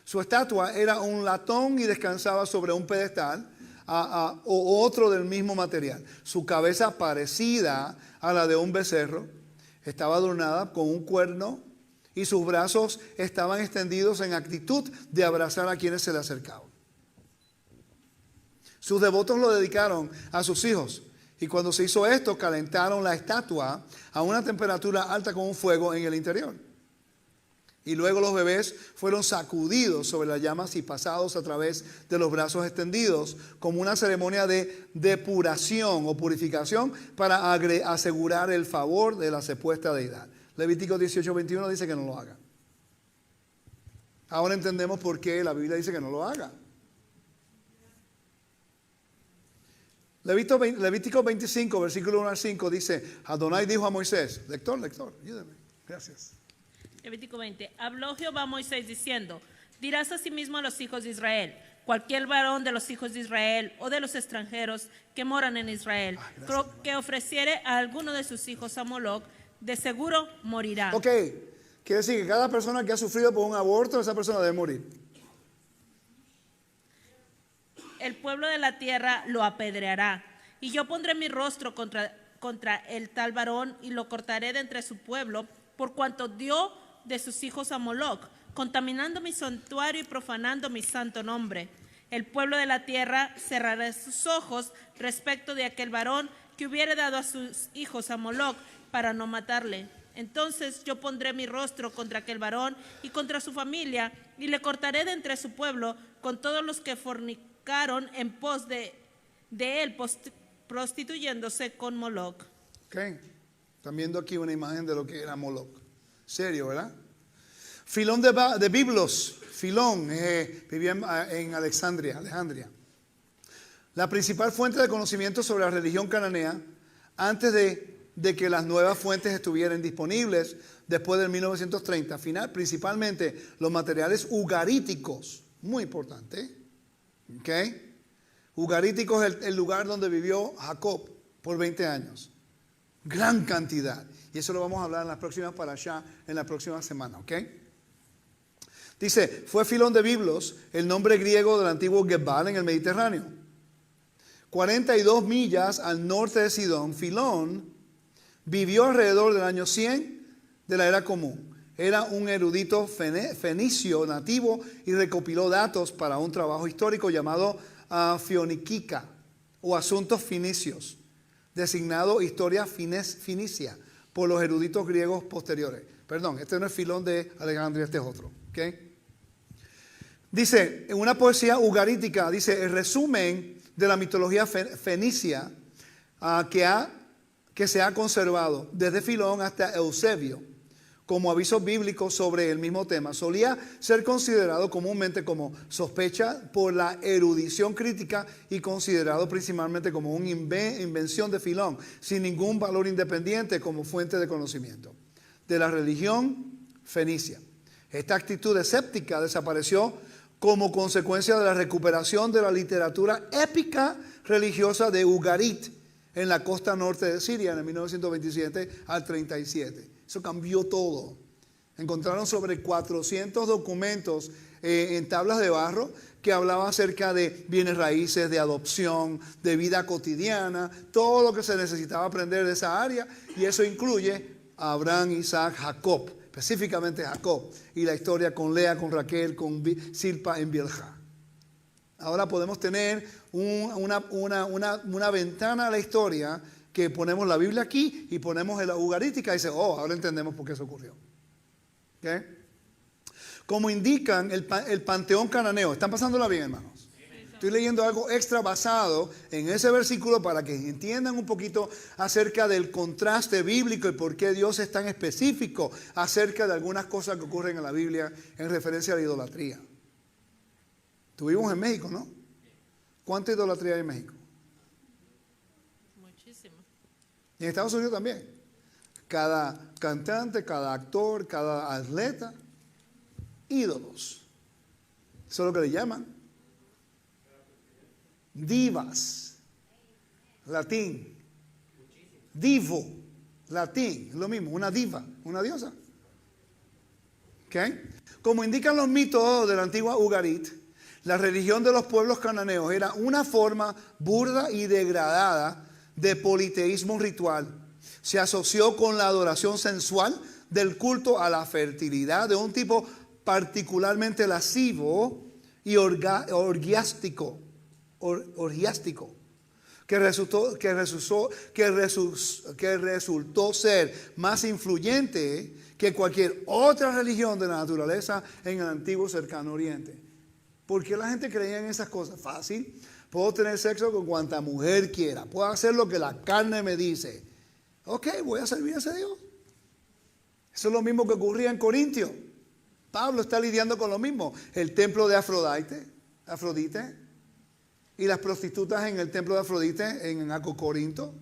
Su estatua era un latón y descansaba sobre un pedestal o otro del mismo material. Su cabeza, parecida a la de un becerro, estaba adornada con un cuerno y sus brazos estaban extendidos en actitud de abrazar a quienes se le acercaban. Sus devotos lo dedicaron a sus hijos y cuando se hizo esto calentaron la estatua a una temperatura alta con un fuego en el interior. Y luego los bebés fueron sacudidos sobre las llamas y pasados a través de los brazos extendidos como una ceremonia de depuración o purificación para asegurar el favor de la supuesta deidad. Levítico 18:21 dice que no lo haga. Ahora entendemos por qué la Biblia dice que no lo haga. Levítico 25, versículo 1 al 5 dice, Adonai dijo a Moisés, lector, ayúdame, gracias. Levítico 20. Habló Jehová a Moisés diciendo, dirás asimismo a los hijos de Israel, cualquier varón de los hijos de Israel o de los extranjeros que moran en Israel, que ofreciere a alguno de sus hijos a Moloch, de seguro morirá. Ok, quiere decir que cada persona que ha sufrido por un aborto, esa persona debe morir. el pueblo de la tierra lo apedreará. Y yo pondré mi rostro contra el tal varón y lo cortaré de entre su pueblo, por cuanto dio de sus hijos a Moloc, contaminando mi santuario y profanando mi santo nombre. El pueblo de la tierra cerrará sus ojos respecto de aquel varón que hubiere dado a sus hijos a Moloc para no matarle. Entonces yo pondré mi rostro contra aquel varón y contra su familia, y le cortaré de entre su pueblo con todos los que fornicaron en pos de él, prostituyéndose con Moloc. Okay. Están viendo aquí una imagen de lo que era Moloc. Serio, ¿verdad? Filón de Biblos. Filón vivía en Alejandría. La principal fuente de conocimiento sobre la religión cananea antes de que las nuevas fuentes estuvieran disponibles después del 1930. Principalmente los materiales ugaríticos. Muy importante. ¿Okay? Ugarítico es el lugar donde vivió Jacob por 20 años. Gran cantidad. Y eso lo vamos a hablar en las próximas parashá, en la próxima semana. ¿Ok? Dice, fue Filón de Biblos, el nombre griego del antiguo Gebal en el Mediterráneo. 42 millas al norte de Sidón, Filón vivió alrededor del año 100 de la era común. Era un erudito fenicio nativo y recopiló datos para un trabajo histórico llamado Fioniquica o Asuntos Finicios, designado Historia Finicia por los eruditos griegos posteriores. Perdón, este no es Filón de Alejandría, este es otro. ¿Okay? Dice, en una poesía ugarítica, dice, el resumen de la mitología fenicia que se ha conservado desde Filón hasta Eusebio, como avisos bíblicos sobre el mismo tema, solía ser considerado comúnmente como sospecha por la erudición crítica y considerado principalmente como una invención de Filón, sin ningún valor independiente como fuente de conocimiento de la religión fenicia. Esta actitud escéptica desapareció como consecuencia de la recuperación de la literatura épica religiosa de Ugarit en la costa norte de Siria en el 1927 al 37. Eso cambió todo. Encontraron sobre 400 documentos en tablas de barro que hablaban acerca de bienes raíces, de adopción, de vida cotidiana, todo lo que se necesitaba aprender de esa área, y eso incluye a Abraham, Isaac, Jacob, específicamente Jacob, y la historia con Lea, con Raquel, con Silpa en Bielja. Ahora podemos tener una ventana a la historia que ponemos la Biblia aquí y ponemos en la ugarítica y dice, ahora entendemos por qué eso ocurrió. ¿Okay? Como indican el panteón cananeo. ¿Están pasándola bien, hermanos? Estoy leyendo algo extra basado en ese versículo para que entiendan un poquito acerca del contraste bíblico y por qué Dios es tan específico acerca de algunas cosas que ocurren en la Biblia en referencia a la idolatría. Estuvimos en México, ¿no? ¿Cuánta idolatría hay en México? Muchísimo. Y en Estados Unidos también. Cada cantante, cada actor, cada atleta, ídolos. Eso es lo que le llaman. Divas. Latín. Divo. Latín. Es lo mismo, una diva, una diosa. ¿Okay? Como indican los mitos de la antigua Ugarit, la religión de los pueblos cananeos era una forma burda y degradada de politeísmo ritual. Se asoció con la adoración sensual del culto a la fertilidad de un tipo particularmente lascivo y orgiástico, que resultó ser más influyente que cualquier otra religión de la naturaleza en el antiguo cercano oriente. ¿Por qué la gente creía en esas cosas? Fácil. Puedo tener sexo con cuanta mujer quiera. Puedo hacer lo que la carne me dice. Ok, voy a servir a ese Dios. Eso es lo mismo que ocurría en Corintio. Pablo está lidiando con lo mismo. El templo de Afrodite y las prostitutas en el templo de Afrodite en Corinto.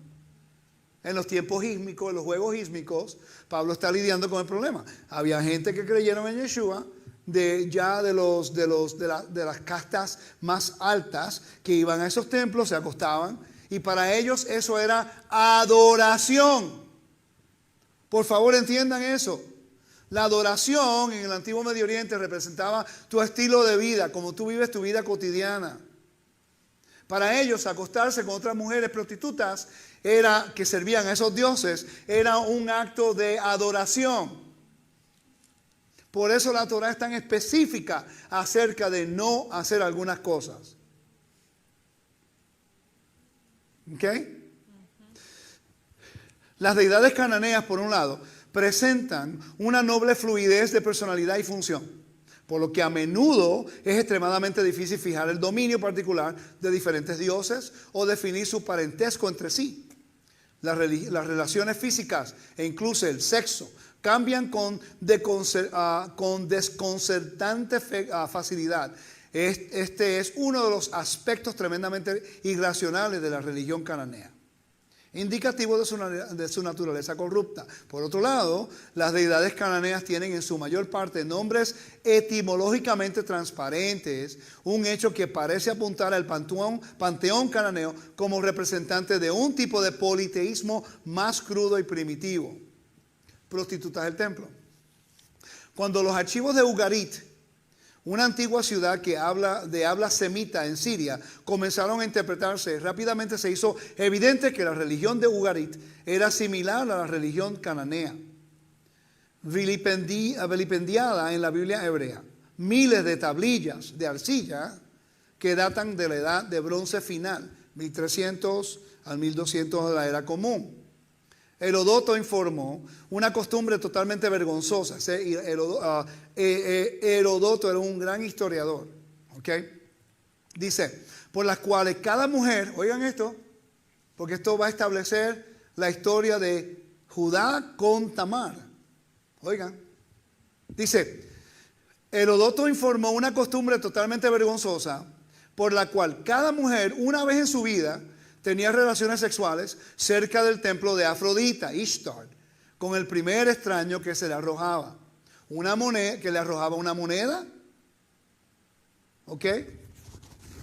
En los tiempos ísmicos, en los juegos ísmicos, Pablo está lidiando con el problema. Había gente que creyeron en Yeshua, de las castas más altas, que iban a esos templos, se acostaban, y para ellos eso era adoración. Por favor, entiendan eso. La adoración en el antiguo Medio Oriente representaba tu estilo de vida, como tú vives tu vida cotidiana. Para ellos, acostarse con otras mujeres prostitutas era que servían a esos dioses, era un acto de adoración. Por eso la Torah es tan específica acerca de no hacer algunas cosas. ¿Ok? Las deidades cananeas, por un lado, presentan una noble fluidez de personalidad y función, por lo que a menudo es extremadamente difícil fijar el dominio particular de diferentes dioses o definir su parentesco entre sí. Las relaciones físicas e incluso el sexo cambian con desconcertante facilidad. Este es uno de los aspectos tremendamente irracionales de la religión cananea, indicativo de su naturaleza corrupta. Por otro lado, las deidades cananeas tienen en su mayor parte nombres etimológicamente transparentes, un hecho que parece apuntar al panteón cananeo como representante de un tipo de politeísmo más crudo y primitivo. Prostitutas del templo. Cuando los archivos de Ugarit, una antigua ciudad que habla semita en Siria, comenzaron a interpretarse, rápidamente se hizo evidente que la religión de Ugarit era similar a la religión cananea, vilipendiada en la Biblia hebrea. Miles de tablillas de arcilla que datan de la edad de bronce final, 1300 al 1200 de la era común. Herodoto informó una costumbre totalmente vergonzosa. Herodoto era un gran historiador. ¿Okay? Dice, por las cuales cada mujer, oigan esto, porque esto va a establecer la historia de Judá con Tamar. Oigan, dice, Herodoto informó una costumbre totalmente vergonzosa por la cual cada mujer una vez en su vida tenía relaciones sexuales cerca del templo de Afrodita, Ishtar, con el primer extraño que se le arrojaba. Una moneda, que le arrojaba una moneda. ¿Ok?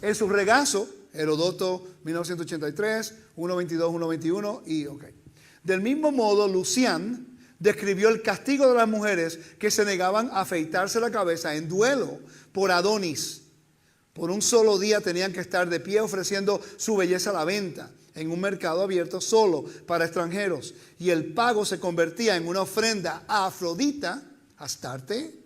En su regazo, Herodoto 1983, 1.22, 1.21 y ok. Del mismo modo, Lucian describió el castigo de las mujeres que se negaban a afeitarse la cabeza en duelo por Adonis. Por un solo día tenían que estar de pie ofreciendo su belleza a la venta en un mercado abierto solo para extranjeros. Y el pago se convertía en una ofrenda a Afrodita, Astarte.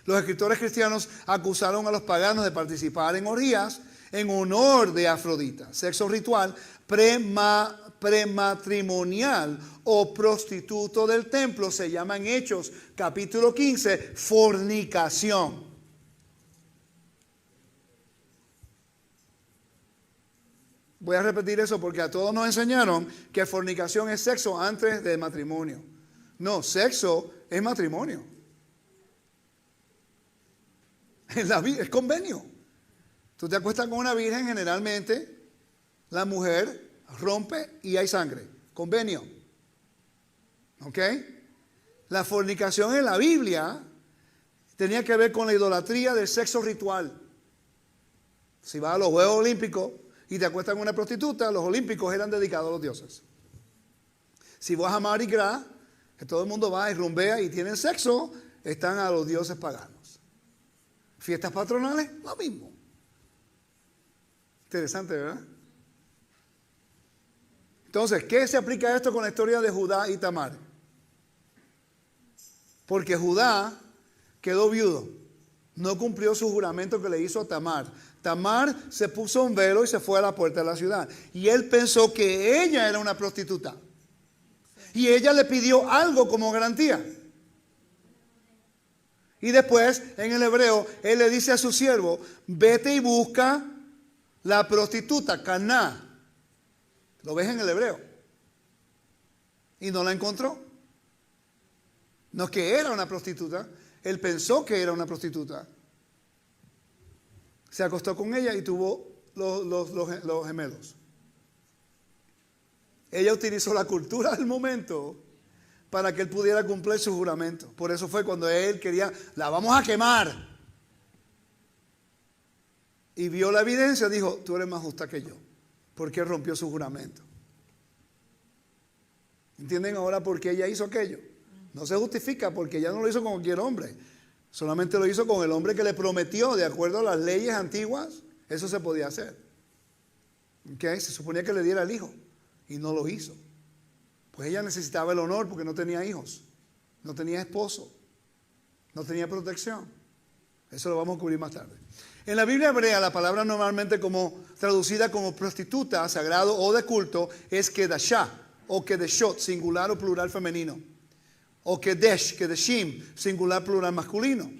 Los escritores cristianos acusaron a los paganos de participar en orgías en honor de Afrodita. Sexo ritual prematrimonial o prostituto del templo se llama en Hechos capítulo 15 fornicación. Voy a repetir eso porque a todos nos enseñaron que fornicación es sexo antes del matrimonio. No, sexo es matrimonio. Es convenio. Tú te acuestas con una virgen, generalmente la mujer rompe y hay sangre. Convenio. ¿Ok? La fornicación en la Biblia tenía que ver con la idolatría del sexo ritual. Si vas a los Juegos Olímpicos y te acuestas con una prostituta, los olímpicos eran dedicados a los dioses. Si vas a Mardi Gras, que todo el mundo va y rumbea y tienen sexo, están a los dioses paganos. Fiestas patronales, lo mismo. Interesante, ¿verdad? Entonces, ¿qué se aplica a esto con la historia de Judá y Tamar? Porque Judá quedó viudo, no cumplió su juramento que le hizo a Tamar. Tamar se puso un velo y se fue a la puerta de la ciudad. Y él pensó que ella era una prostituta. Y ella le pidió algo como garantía. Y después, en el hebreo, él le dice a su siervo, vete y busca la prostituta, Caná. Lo ves en el hebreo. Y no la encontró. No es que era una prostituta. Él pensó que era una prostituta. Se acostó con ella y tuvo los gemelos. Ella utilizó la cultura del momento para que él pudiera cumplir su juramento. Por eso fue cuando él quería, la vamos a quemar. Y vio la evidencia, dijo, tú eres más justa que yo. Porque rompió su juramento. ¿Entienden ahora por qué ella hizo aquello? No se justifica porque ella no lo hizo con cualquier hombre. Solamente lo hizo con el hombre que le prometió, de acuerdo a las leyes antiguas, eso se podía hacer. ¿Okay? Se suponía que le diera el hijo y no lo hizo. Pues ella necesitaba el honor porque no tenía hijos, no tenía esposo, no tenía protección. Eso lo vamos a cubrir más tarde. En la Biblia hebrea, la palabra normalmente traducida como prostituta, sagrado o de culto, es kedashah o kedeshot, singular o plural femenino. O kedesh, kedeshim, singular, plural masculino.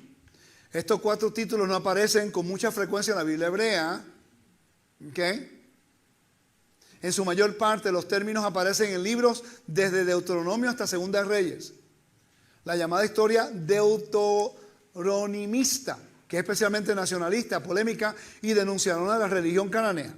Estos 4 títulos no aparecen con mucha frecuencia en la Biblia hebrea. ¿Okay? En su mayor parte los términos aparecen en libros desde Deuteronomio hasta Segunda de Reyes. La llamada historia deuteronomista, que es especialmente nacionalista, polémica y denunciadora de la religión cananea.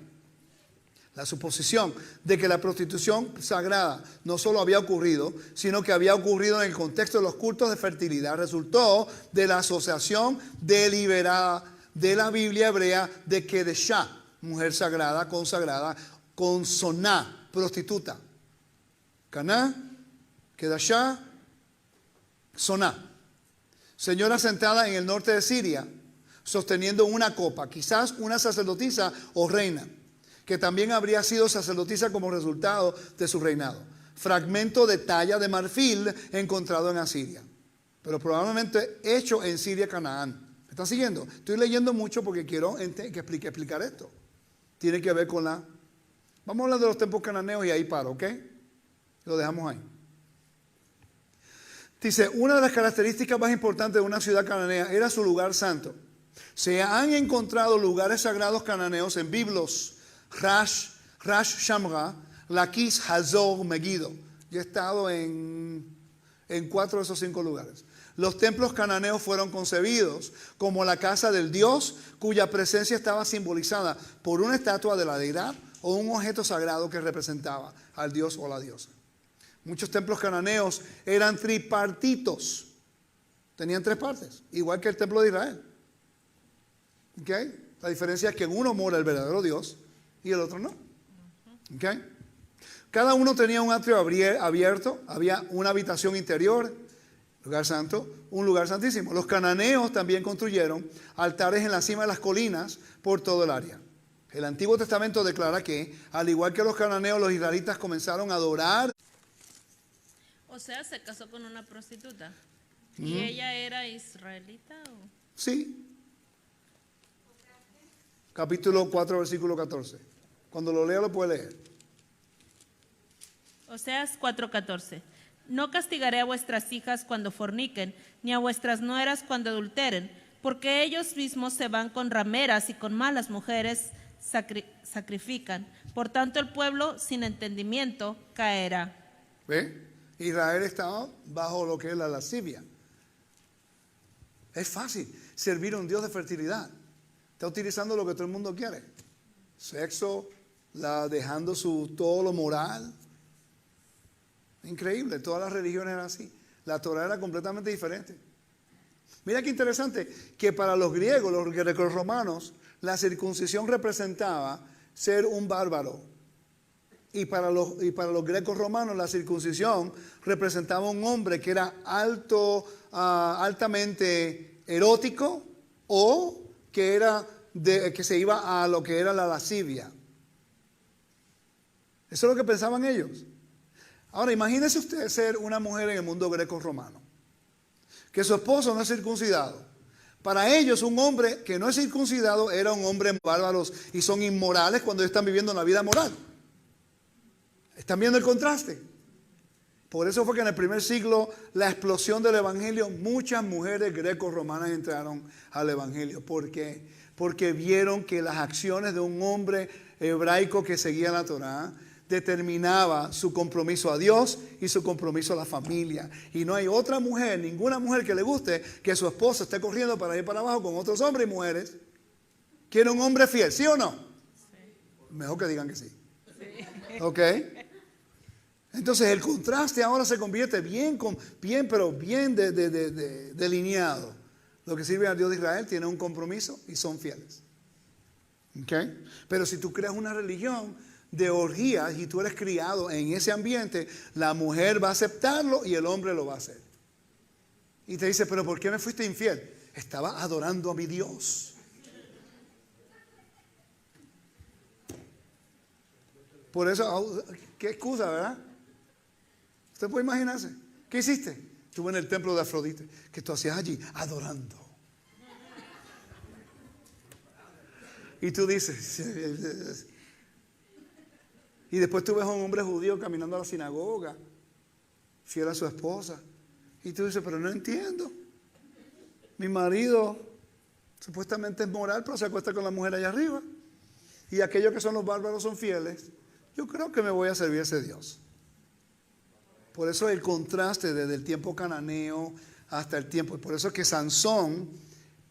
La suposición de que la prostitución sagrada no solo había ocurrido, sino que había ocurrido en el contexto de los cultos de fertilidad, resultó de la asociación deliberada de la Biblia hebrea de Kedeshah, mujer sagrada, consagrada, con soná, prostituta. Caná, Kedashah, soná. Señora sentada en el norte de Siria, sosteniendo una copa, quizás una sacerdotisa o reina, que también habría sido sacerdotisa como resultado de su reinado. Fragmento de talla de marfil encontrado en Asiria, pero probablemente hecho en Siria, Canaán. ¿Me están siguiendo? Estoy leyendo mucho porque quiero explicar esto. Tiene que ver con la... Vamos a hablar de los templos cananeos y ahí paro, ¿ok? Lo dejamos ahí. Dice, una de las características más importantes de una ciudad cananea era su lugar santo. Se han encontrado lugares sagrados cananeos en Biblos, Rash Shamra, Laquis, Hazor, Megiddo. Yo he estado en 4 de esos 5 lugares. Los templos cananeos fueron concebidos como la casa del Dios, cuya presencia estaba simbolizada por una estatua de la deidad o un objeto sagrado que representaba al Dios o la diosa. Muchos templos cananeos eran tripartitos. Tenían 3 partes, igual que el templo de Israel. ¿Okay? La diferencia es que en uno mora el verdadero Dios y el otro no. ¿Okay? Cada uno tenía un atrio abierto, había una habitación interior, lugar santo, un lugar santísimo. Los cananeos también construyeron altares en la cima de las colinas por todo el área. El Antiguo Testamento declara que, al igual que los cananeos, los israelitas comenzaron a adorar. O sea, se casó con una prostituta. ¿Y ella era israelita? ¿O? Sí. Capítulo 4, versículo 14. Cuando lo lea lo puede leer. Oseas 4:14. No castigaré a vuestras hijas cuando forniquen, ni a vuestras nueras cuando adulteren, porque ellos mismos se van con rameras y con malas mujeres sacrifican. Por tanto, el pueblo sin entendimiento caerá. ¿Ve? Israel estaba bajo lo que es la lascivia. Es fácil servir a un Dios de fertilidad. Está utilizando lo que todo el mundo quiere. Sexo, dejando todo lo moral. Increíble, todas las religiones eran así. La Torah era completamente diferente. Mira qué interesante, que para los griegos, los grecorromanos, la circuncisión representaba ser un bárbaro. Y para los grecos romanos la circuncisión representaba un hombre que era altamente erótico o que se iba a lo que era la lascivia. Eso es lo que pensaban ellos. Ahora imagínese usted ser una mujer en el mundo greco-romano, que su esposo no es circuncidado. Para ellos un hombre que no es circuncidado era un hombre bárbaro y son inmorales cuando ellos están viviendo una vida moral. ¿Están viendo el contraste? Por eso fue que en el primer siglo, la explosión del evangelio, muchas mujeres greco-romanas entraron al evangelio. ¿Por qué? Porque vieron que las acciones de un hombre hebraico que seguía la Torá determinaba su compromiso a Dios y su compromiso a la familia. Y no hay otra mujer, ninguna mujer que le guste que su esposo esté corriendo para ir para abajo con otros hombres y mujeres. ¿Quiere un hombre fiel, sí o no? Sí. Mejor que digan que sí. Sí. ¿Ok? Entonces el contraste ahora se convierte bien delineado. Lo que sirve al Dios de Israel tiene un compromiso y son fieles. ¿Okay? Pero si tú creas una religión de orgías y tú eres criado en ese ambiente, la mujer va a aceptarlo y el hombre lo va a hacer. Y te dice, pero ¿por qué me fuiste infiel? Estaba adorando a mi Dios. Por eso, qué excusa, ¿verdad? Usted puede imaginarse. ¿Qué hiciste? Estuve en el templo de Afrodite. ¿Qué tú hacías allí? Adorando. Y tú dices... Y después tú ves a un hombre judío caminando a la sinagoga, fiel a su esposa. Y tú dices, pero no entiendo. Mi marido supuestamente es moral, pero se acuesta con la mujer allá arriba. Y aquellos que son los bárbaros son fieles. Yo creo que me voy a servir a ese Dios. Por eso el contraste desde el tiempo cananeo hasta el tiempo. Por eso es que Sansón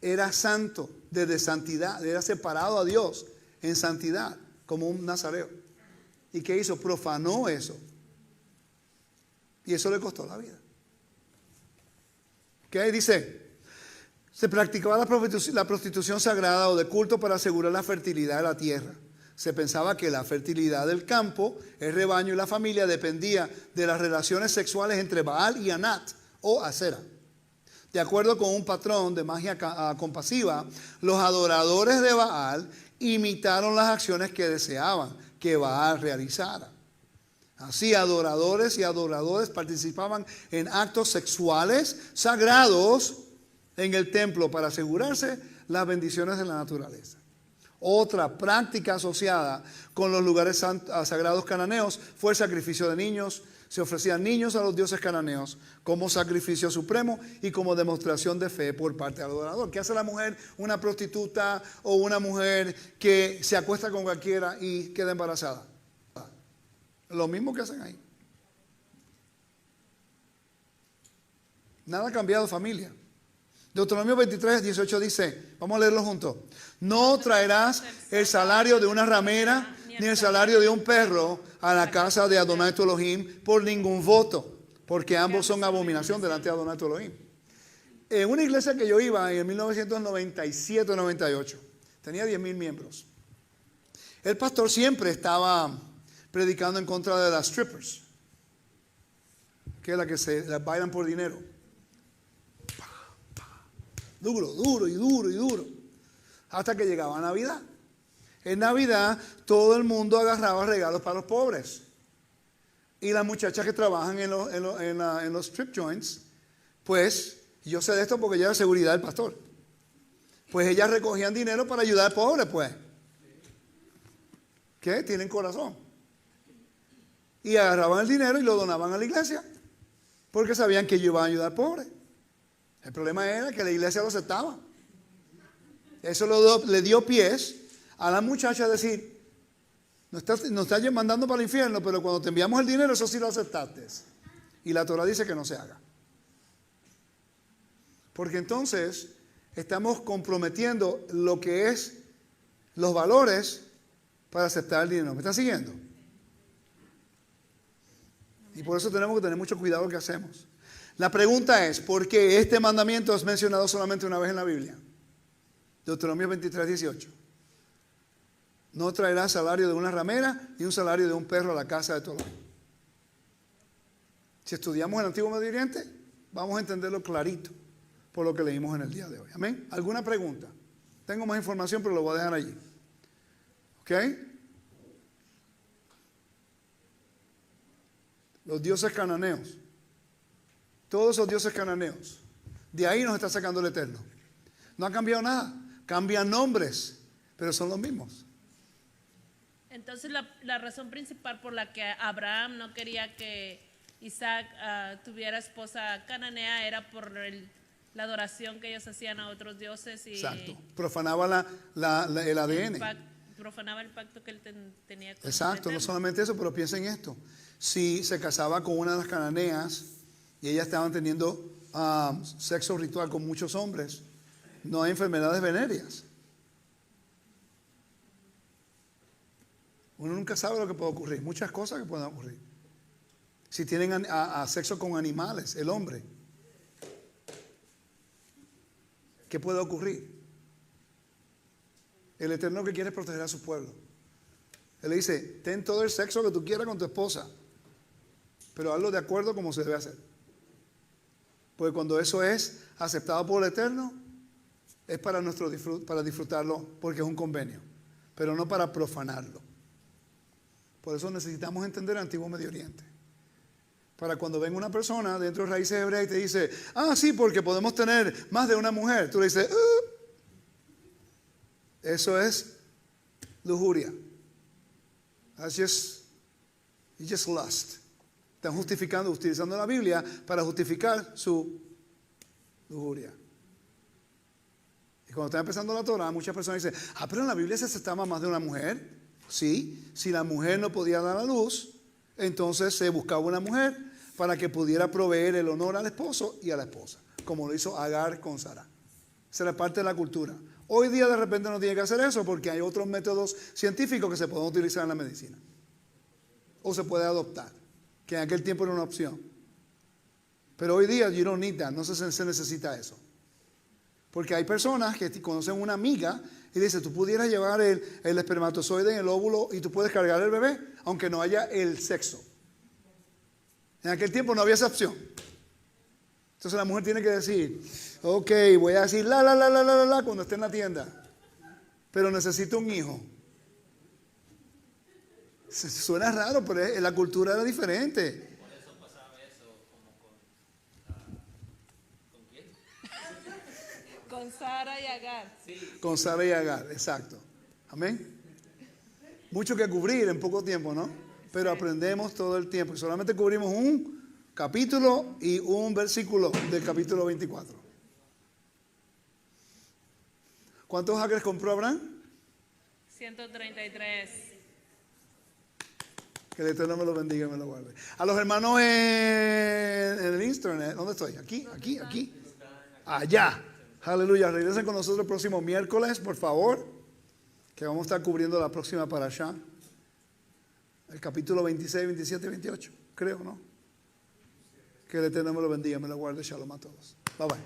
era santo, desde santidad, era separado a Dios en santidad, como un nazareo. ¿Y qué hizo? Profanó eso. Y eso le costó la vida. ¿Qué dice? Se practicaba la prostitución sagrada o de culto para asegurar la fertilidad de la tierra. Se pensaba que la fertilidad del campo, el rebaño y la familia dependía de las relaciones sexuales entre Baal y Anat o Asera. De acuerdo con un patrón de magia compasiva, los adoradores de Baal imitaron las acciones que deseaban que Baal realizara. Así, adoradores y adoradores participaban en actos sexuales sagrados en el templo para asegurarse las bendiciones de la naturaleza. Otra práctica asociada con los lugares sagrados cananeos fue el sacrificio de niños. Se ofrecían niños a los dioses cananeos como sacrificio supremo y como demostración de fe por parte del adorador. ¿Qué hace la mujer, una prostituta o una mujer que se acuesta con cualquiera y queda embarazada? Lo mismo que hacen ahí. Nada ha cambiado, familia. Deuteronomio 23, 18 dice, vamos a leerlo juntos. No traerás el salario de una ramera ni el salario de un perro a la casa de Adonai tu Elohim por ningún voto, porque ambos son abominación delante de Adonai tu Elohim. En una iglesia que yo iba en 1997-98, tenía 10,000 miembros. El pastor siempre estaba predicando en contra de las strippers, que es la que se las bailan por dinero. Duro, duro y duro y duro. Hasta que llegaba Navidad. En Navidad todo el mundo agarraba regalos para los pobres. Y las muchachas que trabajan en los strip joints, pues, yo sé de esto porque ya era seguridad del pastor. Pues ellas recogían dinero para ayudar al pobre, pues. ¿Qué? Tienen corazón. Y agarraban el dinero y lo donaban a la iglesia. Porque sabían que ellos iban a ayudar al pobre. El problema era que la iglesia lo aceptaba. Eso le dio pies a la muchacha a decir, nos estás mandando para el infierno, pero cuando te enviamos el dinero, eso sí lo aceptaste. Y la Torah dice que no se haga. Porque entonces estamos comprometiendo lo que es los valores para aceptar el dinero. ¿Me está siguiendo? Y por eso tenemos que tener mucho cuidado lo que hacemos. La pregunta es, ¿por qué este mandamiento es mencionado solamente una vez en la Biblia? Deuteronomio 23, 18. No traerás salario de una ramera ni un salario de un perro a la casa de tu Elohim. Si estudiamos el Antiguo Medio Oriente, vamos a entenderlo clarito por lo que leímos en el día de hoy. ¿Amén? ¿Alguna pregunta? Tengo más información, pero lo voy a dejar allí. ¿Ok? Los dioses cananeos. Todos esos dioses cananeos. De ahí nos está sacando el Eterno. No ha cambiado nada. Cambian nombres, pero son los mismos. Entonces la razón principal por la que Abraham no quería que Isaac tuviera esposa cananea era por la adoración que ellos hacían a otros dioses. Y exacto. Profanaba el ADN. Profanaba el pacto que él tenía con exacto, no solamente eso, pero piensa en esto. Si se casaba con una de las cananeas y ellas estaban teniendo sexo ritual con muchos hombres, no hay enfermedades venéreas. Uno nunca sabe lo que puede ocurrir, muchas cosas que pueden ocurrir. Si tienen sexo con animales, el hombre, ¿qué puede ocurrir? El Eterno que quiere es proteger a su pueblo. Él le dice, ten todo el sexo que tú quieras con tu esposa, pero hazlo de acuerdo como se debe hacer. Porque cuando eso es aceptado por el Eterno, es para disfrutarlo porque es un convenio, pero no para profanarlo. Por eso necesitamos entender el antiguo Medio Oriente. Para cuando venga una persona dentro de raíces hebreas y te dice, sí, porque podemos tener más de una mujer. Tú le dices, eso es lujuria. That's just lust. Están justificando, utilizando la Biblia para justificar su lujuria. Y cuando está empezando la Torah, muchas personas dicen, pero en la Biblia se aceptaba más de una mujer. Sí, si la mujer no podía dar a luz, entonces se buscaba una mujer para que pudiera proveer el honor al esposo y a la esposa, como lo hizo Agar con Sara. Esa era parte de la cultura. Hoy día de repente no tiene que hacer eso porque hay otros métodos científicos que se pueden utilizar en la medicina. O se puede adoptar, que en aquel tiempo era una opción. Pero hoy día you don't need that, no se necesita eso. Porque hay personas que conocen una amiga y dice, tú pudieras llevar el espermatozoide en el óvulo y tú puedes cargar el bebé, aunque no haya el sexo. En aquel tiempo no había esa opción. Entonces la mujer tiene que decir, ok, voy a decir la cuando esté en la tienda, pero necesito un hijo. Suena raro, pero la cultura era diferente. Por eso pasaba eso como ¿con quién? Con Sara y Agar. Sí. Con Sara y Agar, exacto. Amén. Mucho que cubrir en poco tiempo, ¿no? Pero aprendemos todo el tiempo. Y solamente cubrimos un capítulo y un versículo del capítulo 24. ¿Cuántos acres compró Abraham? 133. Que el Eterno me lo bendiga y me lo guarde. A los hermanos en el internet, ¿dónde estoy? Aquí. Allá. Aleluya. Regresen con nosotros el próximo miércoles, por favor, que vamos a estar cubriendo la próxima parashá. El capítulo 26, 27 y 28, creo, ¿no? Que el Eterno me lo bendiga, me lo guarde. Shalom a todos. Bye bye.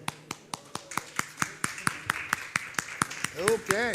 Okay.